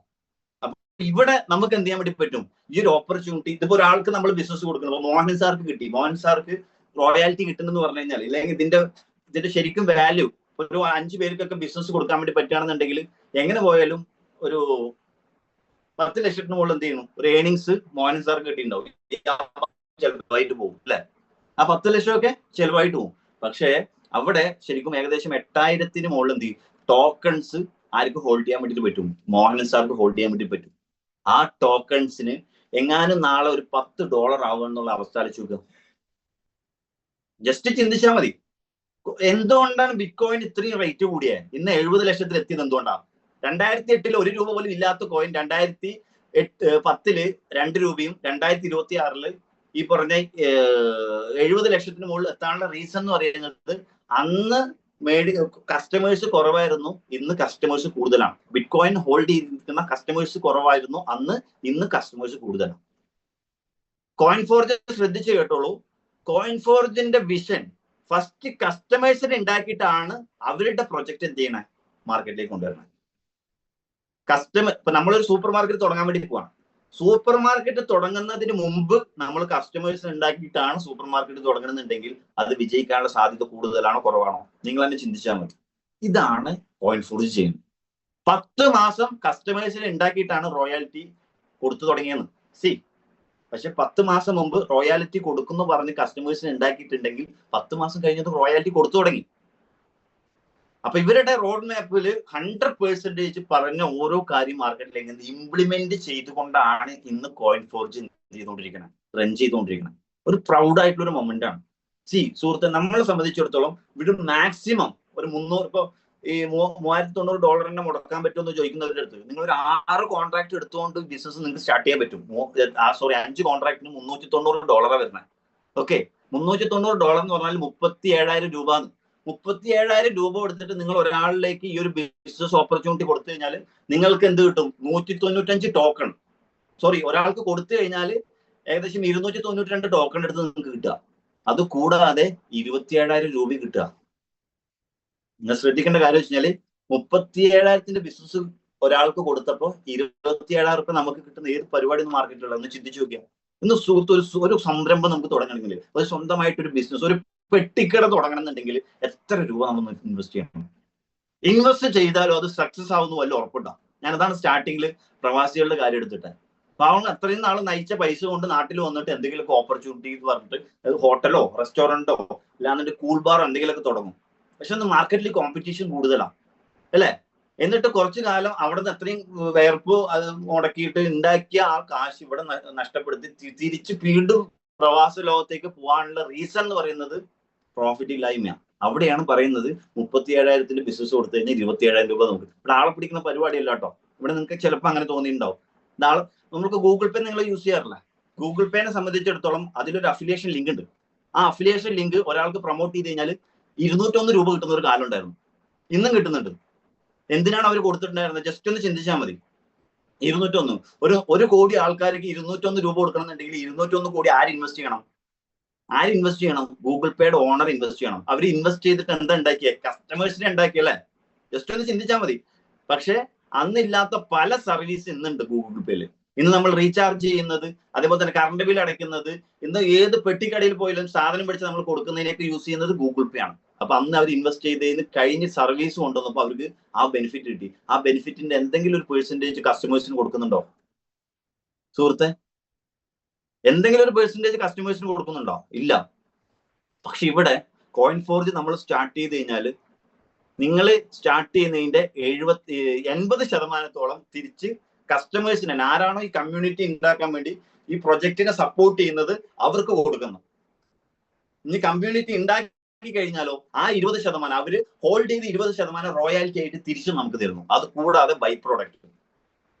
അപ്പൊ ഇവിടെ നമുക്ക് എന്ത് ചെയ്യാൻ വേണ്ടി പറ്റും, ഈ ഒരു ഓപ്പർച്യൂണിറ്റി. ഇതിപ്പോ ഒരാൾക്ക് നമ്മൾ ബിസിനസ് കൊടുക്കുന്നത് മോഹൻ സാർക്ക് കിട്ടി, മോഹൻ സാർക്ക് റോയാലിറ്റി കിട്ടുന്നെന്ന് പറഞ്ഞു കഴിഞ്ഞാൽ, ഇല്ലെങ്കിൽ ഇതിന്റെ ശരിക്കും വാല്യൂ ഒരു 5 പേർക്കൊക്കെ ബിസിനസ് കൊടുക്കാൻ വേണ്ടി പറ്റുകയാണെന്നുണ്ടെങ്കിൽ എങ്ങനെ പോയാലും ഒരു 10 ലക്ഷത്തിന് മുകളിൽ എന്ത് ചെയ്യണം, ഒരു ഏണിങ്സ് മോഹൻ സാർക്ക് കിട്ടിയിട്ടുണ്ടാവും. ചെലവായിട്ട് പോകും അല്ലെ. ആ 10 ലക്ഷമൊക്കെ ചെലവായിട്ട് പോകും. പക്ഷേ അവിടെ ശരിക്കും ഏകദേശം 8,000-ന് മുകളിൽ എന്ത് ചെയ്യും, ടോക്കൺസ് ആർക്ക് ഹോൾഡ് ചെയ്യാൻ വേണ്ടിയിട്ട് പറ്റും, മോഹൻ സാർക്ക് ഹോൾഡ് ചെയ്യാൻ വേണ്ടി പറ്റും. ആ ടോക്കൺസിന് എങ്ങാനും നാളെ ഒരു $10 ആവുക എന്നുള്ള അവസ്ഥ ആലോചിച്ച് നോക്കുക. ജസ്റ്റ് ചിന്തിച്ചാൽ മതി. എന്തുകൊണ്ടാണ് ബിറ്റ്കോയിൻ ഇത്രയും റേറ്റ് കൂടിയത്? ഇന്ന് 70 ലക്ഷത്തിൽ എത്തിയത് എന്തുകൊണ്ടാണ്? 2008-ൽ 1 രൂപ പോലും ഇല്ലാത്ത കോയിൻ 2010-ൽ 2 രൂപയും 2026-ൽ ഈ പറഞ്ഞ 70 ലക്ഷത്തിന് മുകളിൽ എത്താനുള്ള റീസൺ എന്ന് പറയുന്നത്, അന്ന് കസ്റ്റമേഴ്സ് കുറവായിരുന്നു, ഇന്ന് കസ്റ്റമേഴ്സ് കൂടുതലാണ്. ബിറ്റ്കോയിൻ ഹോൾഡ് ചെയ്തിരിക്കുന്ന കസ്റ്റമേഴ്സ് കുറവായിരുന്നു അന്ന്, ഇന്ന് കസ്റ്റമേഴ്സ് കൂടുതലാണ്. കോയിൻ ഫോർജ് ശ്രദ്ധിച്ച് കേട്ടോളൂ. കോയിൻ ഫോർജിന്റെ വിഷൻ ഫസ്റ്റ് കസ്റ്റമേഴ്സിനെ ഉണ്ടാക്കിയിട്ടാണ് അവരുടെ പ്രൊജക്ട് എന്ത് ചെയ്യണേ, മാർക്കറ്റിലേക്ക് കൊണ്ടുവരണം. ഇപ്പൊ നമ്മളൊരു സൂപ്പർ മാർക്കറ്റ് തുടങ്ങാൻ വേണ്ടി പോവാണ്. സൂപ്പർ മാർക്കറ്റ് തുടങ്ങുന്നതിന് മുമ്പ് നമ്മൾ കസ്റ്റമേഴ്സ് ഉണ്ടാക്കിയിട്ടാണ് സൂപ്പർ മാർക്കറ്റ് തുടങ്ങുന്നുണ്ടെങ്കിൽ അത് വിജയിക്കാനുള്ള സാധ്യത കൂടുതലാണോ കുറവാണോ നിങ്ങൾ തന്നെ ചിന്തിച്ചാൽ മതി. ഇതാണ് കോയിൻ ഫോർജ് ചെയ്യുന്നത്. 10 മാസം കസ്റ്റമേഴ്സിനെ ഉണ്ടാക്കിയിട്ടാണ് റോയാലിറ്റി കൊടുത്തു തുടങ്ങിയെന്ന്. പക്ഷെ 10 മാസം മുമ്പ് റോയാലിറ്റി കൊടുക്കുന്നു പറഞ്ഞ് കസ്റ്റമേഴ്സിനെ ഉണ്ടാക്കിയിട്ടുണ്ടെങ്കിൽ 10 മാസം കഴിഞ്ഞത് റോയാലിറ്റി കൊടുത്തു തുടങ്ങി. അപ്പൊ ഇവരുടെ റോഡ് മാപ്പിൽ 100% പറഞ്ഞ ഓരോ കാര്യം മാർക്കറ്റിലേക്ക് ഇംപ്ലിമെന്റ് ചെയ്തുകൊണ്ടാണ് ഇന്ന് കോയിൻ ഫോർജ് ചെയ്തുകൊണ്ടിരിക്കുന്നത്, റൺ ചെയ്തുകൊണ്ടിരിക്കുന്നത്. ഒരു പ്രൗഡ് ആയിട്ടുള്ള ഒരു മൊമെന്റ് ആണ്. സുഹൃത്തെ, നമ്മളെ സംബന്ധിച്ചിടത്തോളം ഒരു മാക്സിമം ഒരു 300, ഇപ്പൊ ഈ $3,900 മുടക്കാൻ പറ്റുമെന്ന് ചോദിക്കുന്നവരുടെ അടുത്ത് നിങ്ങൾ ഒരു 6 കോൺട്രാക്ട് എടുത്തുകൊണ്ട് ബിസിനസ് നിങ്ങൾക്ക് സ്റ്റാർട്ട് ചെയ്യാൻ പറ്റും. 5 കോൺട്രാക്ടിന് $390 വരുന്നത്. ഓക്കെ, $390 എന്ന് പറഞ്ഞാൽ 37,000 രൂപ. 37,000 രൂപ കൊടുത്തിട്ട് നിങ്ങൾ ഒരാളിലേക്ക് ഈ ഒരു ബിസിനസ് ഓപ്പർച്യൂണിറ്റി കൊടുത്തു കഴിഞ്ഞാൽ നിങ്ങൾക്ക് എന്ത് കിട്ടും? 195 ടോക്കൺ. ഒരാൾക്ക് കൊടുത്തു കഴിഞ്ഞാൽ ഏകദേശം 292 ടോക്കൺ എടുത്ത് നിങ്ങൾക്ക് കിട്ടുക. അത് കൂടാതെ 27,000 രൂപ കിട്ടുക. നിങ്ങൾ ശ്രദ്ധിക്കേണ്ട കാര്യം വെച്ച് കഴിഞ്ഞാല് 37,000-ന്റെ ബിസിനസ് ഒരാൾക്ക് കൊടുത്തപ്പോൾ 27,000 നമുക്ക് കിട്ടുന്ന ഏത് പരിപാടി മാർക്കറ്റിലുള്ള ഒന്ന് ചിന്തിച്ചു നോക്കിയാൽ. ഇന്ന് സുഹൃത്ത് ഒരു സംരംഭം നമുക്ക് തുടങ്ങണമെങ്കിൽ, ഒരു സ്വന്തമായിട്ടൊരു ബിസിനസ്, ഒരു പെട്ടിക്കട തുടങ്ങണമെന്നുണ്ടെങ്കിൽ എത്ര രൂപ നമ്മൾ ഇൻവെസ്റ്റ് ചെയ്യണം? ഇൻവെസ്റ്റ് ചെയ്താലും അത് സക്സസ് ആവുന്ന വല്ല ഉറപ്പുണ്ടാവും. ഞാനതാണ് സ്റ്റാർട്ടിങ്ങിൽ പ്രവാസികളുടെ കാര്യം എടുത്തിട്ട്. പാവങ്ങൾ അത്രയും നാൾ നയിച്ച പൈസ കൊണ്ട് നാട്ടിൽ വന്നിട്ട് എന്തെങ്കിലുമൊക്കെ ഓപ്പർച്യൂണിറ്റി എന്ന് പറഞ്ഞിട്ട് ഹോട്ടലോ റെസ്റ്റോറൻറ്റോ ഇല്ലാന്നിട്ട് കൂൾ ബാറോ എന്തെങ്കിലുമൊക്കെ തുടങ്ങും. പക്ഷെ ഒന്ന് മാർക്കറ്റിൽ കോമ്പറ്റീഷൻ കൂടുതലാണ് അല്ലേ? എന്നിട്ട് കുറച്ചു കാലം അവിടെ നിന്ന് അത്രയും വേർപ്പ് അത് മുടക്കിയിട്ട് ഉണ്ടാക്കിയ ആ കാശ് ഇവിടെ നഷ്ടപ്പെടുത്തി തിരിച്ച് വീണ്ടും പ്രവാസ ലോകത്തേക്ക് പോകാനുള്ള റീസൺ എന്ന് പറയുന്നത് പ്രോഫിറ്റ് ഇല്ലായ്മയാണ്. അവിടെയാണ് പറയുന്നത് 37,000 ബിസിനസ് കൊടുത്തു കഴിഞ്ഞാൽ 27,000 രൂപ നമുക്ക്. ഇവിടെ ആളെ പിടിക്കുന്ന പരിപാടിയല്ല കേട്ടോ. ഇവിടെ നിങ്ങൾക്ക് ചിലപ്പോൾ അങ്ങനെ തോന്നിയിട്ടുണ്ടാവും. നാളെ നമുക്ക് ഗൂഗിൾ പേ നിങ്ങൾ യൂസ് ചെയ്യാറില്ല. ഗൂഗിൾ പേനെ സംബന്ധിച്ചിടത്തോളം അതിലൊരു അഫിലിയേഷൻ ലിങ്ക് ഉണ്ട്. ആ അഫിലിയേഷൻ ലിങ്ക് ഒരാൾക്ക് പ്രൊമോട്ട് ചെയ്ത് കഴിഞ്ഞാൽ 201 രൂപ കിട്ടുന്ന ഒരു കാലം ഉണ്ടായിരുന്നു. ഇന്നും കിട്ടുന്നുണ്ട്. എന്തിനാണ് അവർ കൊടുത്തിട്ടുണ്ടായിരുന്നത്? ജസ്റ്റ് ഒന്ന് ചിന്തിച്ചാൽ മതി. 201 ഒരു കോടി ആൾക്കാർക്ക് 201 രൂപ കൊടുക്കണമെന്നുണ്ടെങ്കിൽ 201 കോടി ആര് ഇൻവെസ്റ്റ് ചെയ്യണം? ഗൂഗിൾ പേയുടെ ഓണർ ഇൻവെസ്റ്റ് ചെയ്യണം. അവർ ഇൻവെസ്റ്റ് ചെയ്തിട്ട് എന്താ ഉണ്ടാക്കിയ? കസ്റ്റമേഴ്സിനെ ഉണ്ടാക്കിയല്ലേ? ജസ്റ്റ് ഒന്ന് ചിന്തിച്ചാൽ മതി. പക്ഷെ അന്നില്ലാത്ത പല സർവീസ് ഇന്നുണ്ട് ഗൂഗിൾ പേയിൽ. ഇന്ന് നമ്മൾ റീചാർജ് ചെയ്യുന്നത്, അതേപോലെ തന്നെ കറണ്ട് ബിൽ അടയ്ക്കുന്നത്, ഇന്ന് ഏത് പെട്ടിക്കടയിൽ പോയാലും സാധനം പിടിച്ച് നമ്മൾ കൊടുക്കുന്നതിനൊക്കെ യൂസ് ചെയ്യുന്നത് ഗൂഗിൾ പേ ആണ്. അപ്പൊ അന്ന് അവർ ഇൻവെസ്റ്റ് ചെയ്തതിന് കഴിഞ്ഞ് സർവീസ് കൊണ്ടുവന്നപ്പോൾ അവർക്ക് ആ ബെനിഫിറ്റ് കിട്ടി. ആ ബെനിഫിറ്റിന്റെ എന്തെങ്കിലും ഒരു പെർസെന്റേജ് കസ്റ്റമേഴ്സിന് കൊടുക്കുന്നുണ്ടോ സുഹൃത്തെ? എന്തെങ്കിലും ഒരു പെർസെന്റേജ് കസ്റ്റമേഴ്സിന് കൊടുക്കുന്നുണ്ടോ? ഇല്ല. പക്ഷെ ഇവിടെ കോയിൻഫോർജ് നമ്മൾ സ്റ്റാർട്ട് ചെയ്ത് കഴിഞ്ഞാൽ നിങ്ങൾ സ്റ്റാർട്ട് ചെയ്യുന്നതിന്റെ 80% തിരിച്ച് കസ്റ്റമേഴ്സിനെ, ആരാണോ ഈ കമ്മ്യൂണിറ്റി ഉണ്ടാക്കാൻ വേണ്ടി ഈ പ്രൊജക്റ്റിനെ സപ്പോർട്ട് ചെയ്യുന്നത് അവർക്ക് കൊടുക്കുന്നു. ഇനി കമ്മ്യൂണിറ്റി ഉണ്ടാക്കി കഴിഞ്ഞാലോ ആ 20% അവര് ഹോൾഡ് ചെയ്ത് 20% റോയാലിറ്റി ആയിട്ട് തിരിച്ചും നമുക്ക് തരുന്നു. അത് കൂടാതെ ബൈ പ്രോഡക്റ്റ്.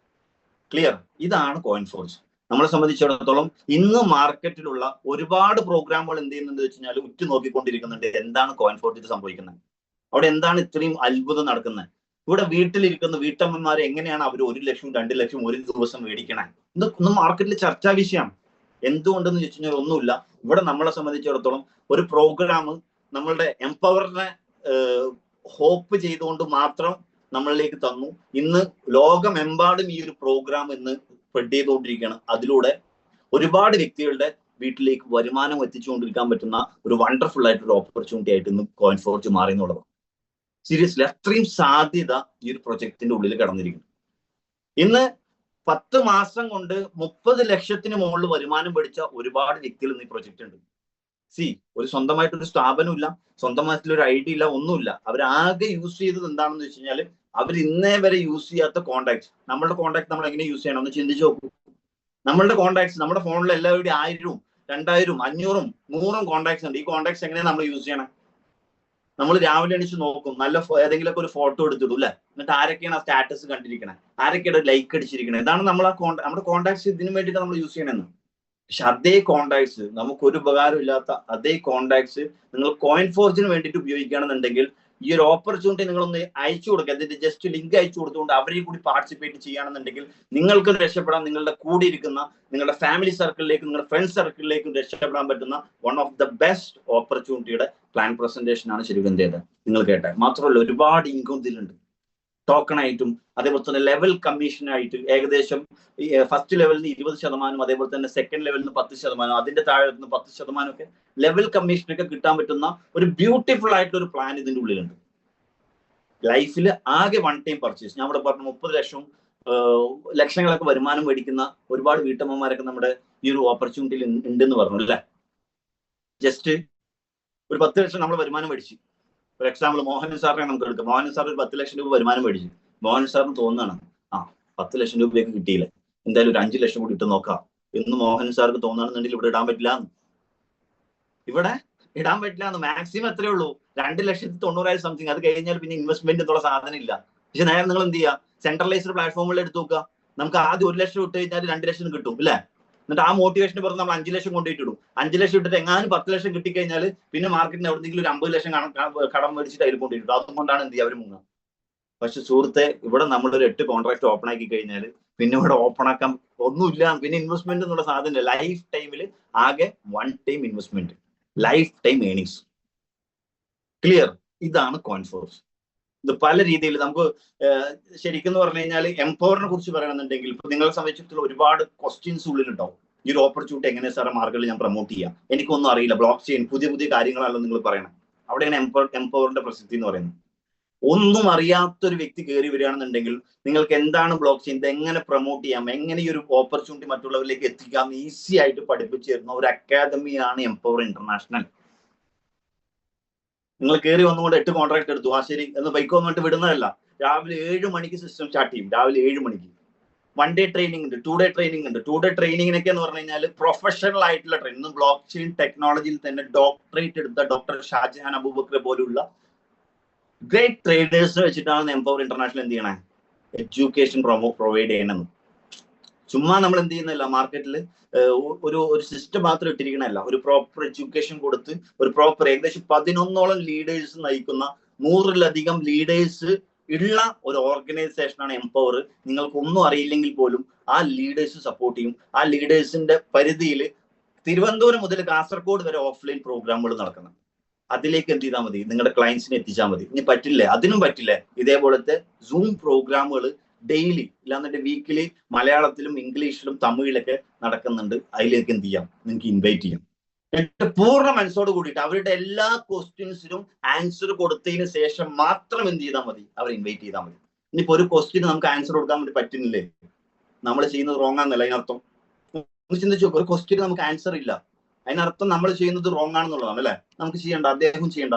ക്ലിയർ? ഇതാണ് കോയിൻഫോർജ്. നമ്മളെ സംബന്ധിച്ചിടത്തോളം ഇന്ന് മാർക്കറ്റിലുള്ള ഒരുപാട് പ്രോഗ്രാമുകൾ എന്ത് ചെയ്യുന്നുണ്ട് വെച്ച് കഴിഞ്ഞാൽ ഉറ്റു നോക്കിക്കൊണ്ടിരിക്കുന്നുണ്ട്. എന്താണ് കോയിൻഫോർജിൽ സംഭവിക്കുന്നത്? അവിടെ എന്താണ് ഇത്രയും അത്ഭുതം നടക്കുന്നത്? ഇവിടെ വീട്ടിലിരിക്കുന്ന വീട്ടമ്മമാരെ എങ്ങനെയാണ് അവർ 1 ലക്ഷം 2 ലക്ഷം ഒരു ദിവസം മേടിക്കണേ? ഇന്ന് മാർക്കറ്റിൽ ചർച്ചാ വിഷയമാണ്. എന്തുകൊണ്ടെന്ന് ചോദിച്ചു കഴിഞ്ഞാൽ ഒന്നുമില്ല. ഇവിടെ നമ്മളെ സംബന്ധിച്ചിടത്തോളം ഒരു പ്രോഗ്രാം നമ്മളുടെ എംപവറിനെ ഹോപ്പ് ചെയ്തുകൊണ്ട് മാത്രം നമ്മളിലേക്ക് തന്നു. ഇന്ന് ലോകമെമ്പാടും ഈ ഒരു പ്രോഗ്രാം ഇന്ന് സ്പ്രെഡ് ചെയ്തുകൊണ്ടിരിക്കുകയാണ്. അതിലൂടെ ഒരുപാട് വ്യക്തികളുടെ വീട്ടിലേക്ക് വരുമാനം എത്തിച്ചുകൊണ്ടിരിക്കാൻ പറ്റുന്ന ഒരു വണ്ടർഫുൾ ആയിട്ടൊരു ഓപ്പർച്യൂണിറ്റി ആയിട്ട് ഇന്ന് കോയിൻഫോർജ് മാറി എന്നുള്ളത്. സീരിയസ്ലി അത്രയും സാധ്യത ഈ ഒരു പ്രൊജക്ടിന്റെ ഉള്ളിൽ കടന്നിരിക്കുന്നു. ഇന്ന് 10 മാസം കൊണ്ട് 30 ലക്ഷത്തിന് മുകളിൽ വരുമാനം പഠിച്ച ഒരുപാട് വ്യക്തികൾ ഇന്ന് ഈ പ്രൊജക്ട് ഉണ്ട്. ഒരു സ്വന്തമായിട്ടൊരു സ്ഥാപനമില്ല, സ്വന്തമായിട്ടുള്ള ഐഡിയ ഇല്ല, ഒന്നുമില്ല. അവരാകെ യൂസ് ചെയ്തത് എന്താണെന്ന് വെച്ച് കഴിഞ്ഞാൽ അവർ ഇന്നേ വരെ യൂസ് ചെയ്യാത്ത കോണ്ടാക്ട്. നമ്മളുടെ കോണ്ടാക്ട് നമ്മൾ എങ്ങനെ യൂസ് ചെയ്യണം എന്ന് ചിന്തിച്ചു നോക്കൂ. നമ്മളുടെ കോണ്ടാക്ട്സ് നമ്മുടെ ഫോണിൽ എല്ലാവരുടെയും 1000, 2000, 500, 100 കോണ്ടാക്ട്സ് ഉണ്ട്. ഈ കോണ്ടാക്ട്സ് എങ്ങനെയാണ് നമ്മൾ യൂസ് ചെയ്യണം? നമ്മൾ രാവിലെ എണീച്ച് നോക്കും, നല്ല ഏതെങ്കിലുമൊക്കെ ഒരു ഫോട്ടോ എടുത്തിടും അല്ലെ? എന്നിട്ട് ആരൊക്കെയാണ് ആ സ്റ്റാറ്റസ് കണ്ടിരിക്കണേ, ആരൊക്കെയാണ് ലൈക്ക് അടിച്ചിരിക്കണേ, ഇതാണ് നമ്മൾ നമ്മുടെ കോണ്ടാക്ട്സ് ഇതിനു വേണ്ടിയിട്ട് നമ്മൾ യൂസ് ചെയ്യണമെന്ന്. പക്ഷെ അതേ കോണ്ടാക്ട്സ് നമുക്ക് ഒരു ഉപകാരം ഇല്ലാത്ത അതേ കോണ്ടാക്ട്സ് നിങ്ങൾ കോയിൻഫോർജിന് വേണ്ടിയിട്ട് ഉപയോഗിക്കുകയാണെന്നുണ്ടെങ്കിൽ ഈ ഒരു ഓപ്പർച്യൂണിറ്റി നിങ്ങളൊന്ന് അയച്ചു കൊടുക്കുക. അതിന്റെ ജസ്റ്റ് ലിങ്ക് അയച്ചു കൊടുത്തുകൊണ്ട് അവരെയും കൂടി പാർട്ടിസിപ്പേറ്റ് ചെയ്യുകയാണെന്നുണ്ടെങ്കിൽ നിങ്ങൾക്ക് രക്ഷപ്പെടാൻ, നിങ്ങളുടെ കൂടെ ഇരിക്കുന്ന നിങ്ങളുടെ ഫാമിലി സർക്കിളിലേക്കും നിങ്ങളുടെ ഫ്രണ്ട്സ് സർക്കിളിലേക്കും രക്ഷപ്പെടാൻ പറ്റുന്ന വൺ ഓഫ് ദ ബെസ്റ്റ് ഓപ്പർച്യൂണിറ്റിയുടെ പ്ലാൻ പ്രസന്റേഷൻ ആണ് ശരിക്കും എന്ത് ചെയ്തത് നിങ്ങൾ കേട്ടെ. മാത്രമല്ല ഒരുപാട് ഇൻകം ഇതിലുണ്ട്. ടോക്കൺ ആയിട്ടും അതേപോലെ തന്നെ ലെവൽ കമ്മീഷനായിട്ട് ഏകദേശം ഫസ്റ്റ് ലെവലിൽ നിന്ന് 20%, അതേപോലെ തന്നെ സെക്കൻഡ് ലെവലിൽ നിന്ന് 10%, അതിന്റെ താഴെ നിന്ന് 10% ഒക്കെ ലെവൽ കമ്മീഷനൊക്കെ കിട്ടാൻ പറ്റുന്ന ഒരു ബ്യൂട്ടിഫുൾ ആയിട്ടുള്ള ഒരു പ്ലാൻ ഇതിന്റെ ഉള്ളിലുണ്ട്. ലൈഫിൽ ആകെ വൺ ടൈം പർച്ചേസ്, ഞാൻ ഇവിടെ പറഞ്ഞു 30 ലക്ഷം ലക്ഷങ്ങളൊക്കെ വരുമാനം മേടിക്കുന്ന ഒരുപാട് വീട്ടമ്മമാരൊക്കെ നമ്മുടെ ഈ ഒരു ഓപ്പർച്യൂണിറ്റിയിൽ ഉണ്ടെന്ന് പറഞ്ഞു അല്ലേ? ജസ്റ്റ് ഒരു 10 ലക്ഷം നമ്മൾ വരുമാനം മേടിച്ചു. ഫോർ എക്സാമ്പിൾ മോഹൻ സാറിനെ നമുക്ക് എടുക്കാം. മോഹൻ സാർ ഒരു 10 ലക്ഷം രൂപ വരുമാനം മേടിച്ചു. മോഹൻ സാറിന് തോന്നുകയാണ് 10 ലക്ഷം രൂപയൊക്കെ കിട്ടിയില്ല, എന്തായാലും ഒരു 5 ലക്ഷം കൂടി ഇട്ട് നോക്കാം എന്ന് മോഹൻ സാർക്ക് തോന്നുകയാണെന്നുണ്ടെങ്കിൽ ഇവിടെ ഇടാൻ പറ്റില്ല എന്ന്. മാക്സിമം എത്രയേ ഉള്ളൂ? 2,90,000 സംതിങ്. അത് കഴിഞ്ഞാൽ പിന്നെ ഇൻവെസ്റ്റ്മെന്റ് എന്നുള്ള സാധനം ഇല്ല. പക്ഷെ നേരെ നിങ്ങൾ എന്ത് ചെയ്യുക? സെൻട്രലൈസ്ഡ് പ്ലാറ്റ്ഫോമുകളിൽ എടുത്ത് നോക്കുക. നമുക്ക് ആദ്യം 1 ലക്ഷം ഇട്ട് കഴിഞ്ഞാൽ 2 ലക്ഷം കിട്ടും അല്ലെ? എന്നിട്ട് ആ മോട്ടിവേഷന് പുറത്ത് നമ്മൾ 5 ലക്ഷം കൊണ്ടിട്ടിടും. 5 ലക്ഷം ഇട്ടിട്ട് എങ്ങാനും 10 ലക്ഷം കിട്ടിക്കഴിഞ്ഞാൽ പിന്നെ മാർക്കറ്റിന് എവിടെയെങ്കിലും ഒരു 50 ലക്ഷം കടം മേടിച്ചിട്ട് അതിൽ കൊണ്ടിട്ടു. അതുകൊണ്ടാണ് എന്ത് ചെയ്യുക അവർ മുങ്ങുക. പക്ഷെ സുഹൃത്തെ, ഇവിടെ നമ്മളൊരു 8 കോൺട്രാക്ട് ഓപ്പൺ ആക്കി കഴിഞ്ഞാൽ പിന്നെ ഇവിടെ ഓപ്പൺ ആക്കാൻ ഒന്നുമില്ല. പിന്നെ ഇൻവെസ്റ്റ്മെന്റ് എന്നുള്ള സാധനം ലൈഫ് ടൈമിൽ ആകെ one time investment, life time earnings. Clear? ഇതാണ് കോയിൻഫോർജ്. ഇത് പല രീതിയിൽ നമുക്ക് ശരിക്കും പറഞ്ഞു കഴിഞ്ഞാൽ എംപവറിനെ കുറിച്ച് പറയണമെന്നുണ്ടെങ്കിൽ ഇപ്പൊ നിങ്ങളെ സംബന്ധിച്ചിടത്തോളം ഒരുപാട് ക്വസ്റ്റ്യൻസ് ഉള്ളിലുണ്ടാവും. ഈ ഒരു ഓപ്പർച്യൂണിറ്റി എങ്ങനെ സാറേ മാർക്കറ്റിൽ ഞാൻ പ്രൊമോട്ട് ചെയ്യാം, എനിക്കൊന്നും അറിയില്ല, ബ്ലോക്ക് ചെയിൻ പുതിയ കാര്യങ്ങളാണല്ലോ നിങ്ങൾ പറയണം. അവിടെയാണ് എംപവറിന്റെ പ്രസക്തി എന്ന് പറയുന്നത്. ഒന്നും അറിയാത്തൊരു വ്യക്തി കയറി വരികയാണെന്നുണ്ടെങ്കിൽ നിങ്ങൾക്ക് എന്താണ് ബ്ലോക്ക് ചെയിൻ, ഇത് എങ്ങനെ പ്രൊമോട്ട് ചെയ്യാം, എങ്ങനെ ഈ ഒരു ഓപ്പർച്യൂണിറ്റി മറ്റുള്ളവരിലേക്ക് എത്തിക്കാം, ഈസി ആയിട്ട് പഠിപ്പിച്ചു തരുന്ന ഒരു അക്കാദമിയാണ് എംപവർ ഇന്റർനാഷണൽ. നിങ്ങൾ കയറി വന്നുകൊണ്ട് 8 കോൺട്രാക്ട് എടുത്തു, ആ ശരി എന്ന് ബൈക്ക് വന്നിട്ട് വിടുന്നതല്ല. രാവിലെ 7 മണിക്ക് സിസ്റ്റം സ്റ്റാർട്ട് ചെയ്യും. രാവിലെ 7 മണിക്ക് 1 ഡേ ട്രെയിനിങ് ഉണ്ട്, 2 ഡേ ട്രെയിനിങ് ഉണ്ട്. 2 ഡേ ട്രെയിനിങ്ങിനൊക്കെ എന്ന് പറഞ്ഞു കഴിഞ്ഞാൽ പ്രൊഫഷണൽ ആയിട്ടുള്ള ട്രെയിനിങ്. ബ്ലോക്ക് ചെയിൻ ടെക്നോളജിയിൽ തന്നെ ഡോക്ടറേറ്റ് എടുത്ത ഡോക്ടർ ഷാജഹാൻ അബൂബക്കർ പോലുള്ള ഗ്രേറ്റ് ട്രേഡേഴ്സിനെ വെച്ചിട്ടാണ് എംപവർ ഇന്റർനാഷണൽ എന്ത് ചെയ്യണേ, എഡ്യൂക്കേഷൻ പ്രൊവൈഡ് ചെയ്യണമെന്ന്. ചുമ്മാ നമ്മൾ എന്ത് ചെയ്യുന്നില്ല, മാർക്കറ്റിൽ ഒരു സിസ്റ്റം മാത്രം ഇട്ടിരിക്കണല്ല, ഒരു പ്രോപ്പർ എഡ്യൂക്കേഷൻ കൊടുത്ത് ഒരു പ്രോപ്പർ ഏകദേശം 11ഓളം ലീഡേഴ്സ് നയിക്കുന്ന 100-ലധികം ലീഡേഴ്സ് ഉള്ള ഒരു ഓർഗനൈസേഷനാണ് എംപവർ. നിങ്ങൾക്ക് ഒന്നും അറിയില്ലെങ്കിൽ പോലും ആ ലീഡേഴ്സ് സപ്പോർട്ട് ചെയ്യും. ആ ലീഡേഴ്സിന്റെ പരിധിയിൽ തിരുവനന്തപുരം മുതൽ കാസർഗോഡ് വരെ ഓഫ്ലൈൻ പ്രോഗ്രാമുകൾ നടക്കണം. അതിലേക്ക് എന്ത് ചെയ്താൽ മതി, നിങ്ങളുടെ ക്ലയൻസിനെ എത്തിച്ചാൽ മതി. ഇനി പറ്റില്ലേ, അതിനും പറ്റില്ലേ, ഇതേപോലത്തെ സൂം പ്രോഗ്രാമുകൾ ഡെയിലി ഇല്ലാന്നിട്ട് വീക്കിലി മലയാളത്തിലും ഇംഗ്ലീഷിലും തമിഴിലൊക്കെ നടക്കുന്നുണ്ട്. അതിലേക്ക് എന്ത് ചെയ്യാം, നിങ്ങൾക്ക് ഇൻവൈറ്റ് ചെയ്യാം. എന്നിട്ട് പൂർണ്ണ മനസ്സോട് കൂടിയിട്ട് അവരുടെ എല്ലാ ക്വസ്റ്റ്യൻസിനും ആൻസർ കൊടുത്തതിന് ശേഷം മാത്രം എന്ത് ചെയ്താൽ മതി, അവർ ഇൻവൈറ്റ് ചെയ്താൽ മതി. ഇനിയിപ്പോ ഒരു ക്വസ്റ്റ്യന് നമുക്ക് ആൻസർ കൊടുക്കാൻ വേണ്ടി പറ്റുന്നില്ലേ, നമ്മൾ ചെയ്യുന്നത് റോങ് ആണെന്നല്ല അതിനർത്ഥം. ചിന്തിച്ചു, ഒരു ക്വസ്റ്റ്യന് നമുക്ക് ആൻസർ ഇല്ല, അതിനർത്ഥം നമ്മൾ ചെയ്യുന്നത് റോങ് ആണെന്നുള്ളതാണ് അല്ലെ. നമുക്ക് ചെയ്യണ്ട, അദ്ദേഹം ചെയ്യണ്ട.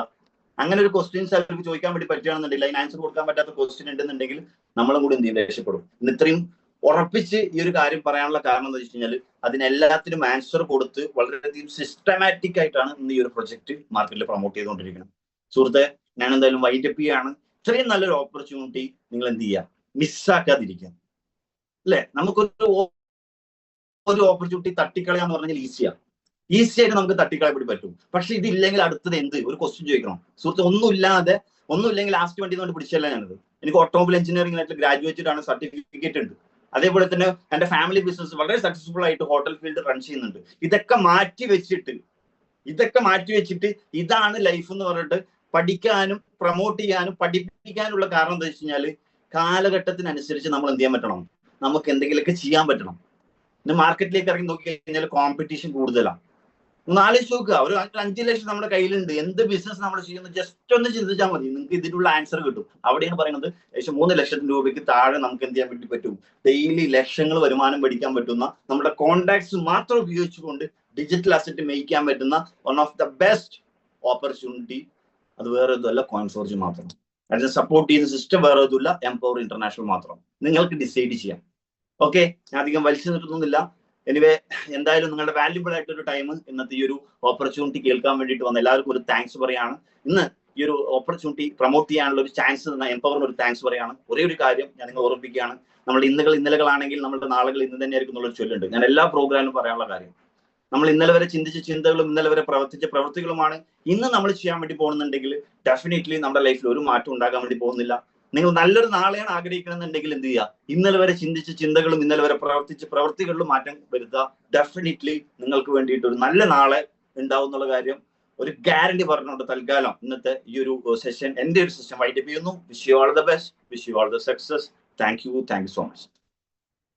അങ്ങനെ ഒരു ക്വസ്റ്റ്യൻസ് അവർക്ക് ചോദിക്കാൻ വേണ്ടി പറ്റുകയാണെന്നുണ്ടെങ്കിൽ, അതിന് ആൻസർ കൊടുക്കാൻ പറ്റാത്ത ക്വസ്റ്റ്യൻ ഉണ്ടെന്നുണ്ടെങ്കിൽ നമ്മളും കൂടി എന്ത് ചെയ്യും, രക്ഷപ്പെടും. ഇന്ന് ഇത്രയും ഉറപ്പിച്ച് ഈ ഒരു കാര്യം പറയാനുള്ള കാരണം എന്താ വെച്ച് കഴിഞ്ഞാൽ, അതിനെല്ലാത്തിനും ആൻസർ കൊടുത്ത് വളരെയധികം സിസ്റ്റമാറ്റിക് ആയിട്ടാണ് ഇന്ന് ഈ ഒരു പ്രൊജക്ട് മാർക്കറ്റിൽ പ്രൊമോട്ട് ചെയ്തുകൊണ്ടിരിക്കുന്നത്. സുഹൃത്തെ, ഞാൻ എന്തായാലും വൈൻഡപ്പ് ചെയ്യാണ്. ഇത്രയും നല്ലൊരു ഓപ്പർച്യൂണിറ്റി നിങ്ങൾ എന്ത് ചെയ്യുക, മിസ്സാക്കാതിരിക്കുക അല്ലെ. നമുക്കൊരു ഓപ്പർച്യൂണിറ്റി തട്ടിക്കളയാന്ന് പറഞ്ഞാൽ ഈസി ആയിട്ട് നമുക്ക് തട്ടിക്കളയാൻ വേണ്ടി പറ്റും. പക്ഷെ ഇതില്ലെങ്കിൽ അടുത്തത് എന്ത്, ഒരു ക്വസ്റ്റ്യൻ ചോദിക്കണം. സുഹൃത്ത്, ഒന്നുമില്ലെങ്കിൽ ലാസ്റ്റ് വണ്ടി കൊണ്ട് പിടിച്ചല്ല ഞാനത്. എനിക്ക് ഓട്ടോമൊബൈൽ എഞ്ചിനീയറിംഗ് ആയിട്ട് ഗ്രാജുവേറ്റഡ് ആണ്, സർട്ടിഫിക്കറ്റ് ഉണ്ട്. അതേപോലെ തന്നെ എന്റെ ഫാമിലി ബിസിനസ് വളരെ സക്സസ്ഫുൾ ആയിട്ട് ഹോട്ടൽ ഫീൽഡ് റൺ ചെയ്യുന്നുണ്ട്. ഇതൊക്കെ മാറ്റി വെച്ചിട്ട് ഇതാണ് ലൈഫ് എന്ന് പറഞ്ഞിട്ട് പഠിക്കാനും പ്രൊമോട്ട് ചെയ്യാനും പഠിപ്പിക്കാനുള്ള കാരണം എന്താ വെച്ച് കഴിഞ്ഞാൽ, കാലഘട്ടത്തിനനുസരിച്ച് നമ്മൾ എന്ത് ചെയ്യാൻ പറ്റണം, നമുക്ക് എന്തെങ്കിലുമൊക്കെ ചെയ്യാൻ പറ്റണം. പിന്നെ മാർക്കറ്റിലേക്ക് ഇറങ്ങി നോക്കി കഴിഞ്ഞാൽ കോമ്പറ്റീഷൻ കൂടുതലാണ്. ഒന്ന് ആലോചിച്ച് നോക്കുക, ഒരു 5 ലക്ഷം നമ്മുടെ കയ്യിലുണ്ട്, എന്ത് ബിസിനസ് നമ്മൾ ചെയ്യുന്നു ജസ്റ്റ് ഒന്ന് ചിന്തിച്ചാൽ മതി, നിങ്ങൾക്ക് ഇതിനുള്ള ആൻസർ കിട്ടും. അവിടെയാണ് പറയുന്നത് ഏകദേശം 3 ലക്ഷം രൂപയ്ക്ക് താഴെ നമുക്ക് എന്ത് ചെയ്യാൻ വേണ്ടി പറ്റും, ഡെയിലി ലക്ഷങ്ങൾ വരുമാനം പഠിക്കാൻ പറ്റുന്ന, നമ്മുടെ കോൺടാക്ട്സ് മാത്രം ഉപയോഗിച്ചുകൊണ്ട് ഡിജിറ്റൽ അസറ്റ് മേക്ക് ചെയ്യാൻ പറ്റുന്ന one of the best opportunity. അത് വേറെ ഒന്നുമല്ല, കോയിൻഫോർജ് മാത്രം. അതിന് സപ്പോർട്ട് ചെയ്യുന്ന സിസ്റ്റം വേറെ ഒന്നുമില്ല, എംപവർ ഇന്റർനാഷണൽ മാത്രം. നിങ്ങൾക്ക് ഡിസൈഡ് ചെയ്യാം. ഓക്കെ, ഞാൻ അധികം വലിച്ചു നിർത്തുന്നില്ല. എനിവേ, എന്തായാലും നിങ്ങളുടെ വാല്യുബിൾ ആയിട്ടൊരു ടൈം ഇന്നത്തെ ഈ ഒരു ഓപ്പർച്യൂണിറ്റി കേൾക്കാൻ വേണ്ടിയിട്ട് വന്ന എല്ലാവർക്കും ഒരു താങ്ക്സ് പറയാണ്. ഇന്ന് ഈ ഒരു ഓപ്പർച്യൂണിറ്റി പ്രൊമോട്ട് ചെയ്യാനുള്ള ഒരു ചാൻസ് തന്ന എംപവറിന് ഒരു താങ്ക്സ് പറയാണ്. ഒരേ ഒരു കാര്യം ഞാൻ നിങ്ങൾ ഓർമ്മിപ്പിക്കുകയാണ്, നമ്മുടെ ഇന്നലകളാണെങ്കിൽ നമ്മുടെ നാളുകൾ ഇന്ന് തന്നെ ആയിരിക്കും എന്നുള്ളൊരു ചൊല്ലുണ്ട്. ഞാൻ എല്ലാ പ്രോഗ്രാമിലും പറയാനുള്ള കാര്യം, നമ്മൾ ഇന്നലെ വരെ ചിന്തിച്ച ചിന്തകളും ഇന്നലെ വരെ പ്രവർത്തിച്ച പ്രവൃത്തികളുമാണ് ഇന്ന് നമ്മൾ ചെയ്യാൻ വേണ്ടി പോകുന്നുണ്ടെങ്കിൽ ഡെഫിനറ്റ്ലി നമ്മുടെ ലൈഫിൽ ഒരു മാറ്റം ഉണ്ടാകാൻ വേണ്ടി പോകുന്നില്ല. നിങ്ങൾ നല്ലൊരു നാളെയാണ് ആഗ്രഹിക്കണമെന്നുണ്ടെങ്കിൽ എന്ത് ചെയ്യുക, ഇന്നലെ വരെ ചിന്തിച്ച ചിന്തകളും ഇന്നലെ വരെ പ്രവർത്തിച്ച പ്രവൃത്തികളിലും മാറ്റം വരുത്തുക. ഡെഫിനറ്റ്ലി നിങ്ങൾക്ക് വേണ്ടിയിട്ട് ഒരു നല്ല നാളെ ഉണ്ടാവും എന്നുള്ള കാര്യം ഒരു ഗ്യാരണ്ടി പറഞ്ഞുകൊണ്ട് തൽക്കാലം ഇന്നത്തെ ഈ ഒരു സെഷൻ, എന്റെ ഒരു സെഷൻ വൈൻഡപ്പ് ചെയ്യുന്നു. Wish you all the best, wish you all the success. Thank you so much.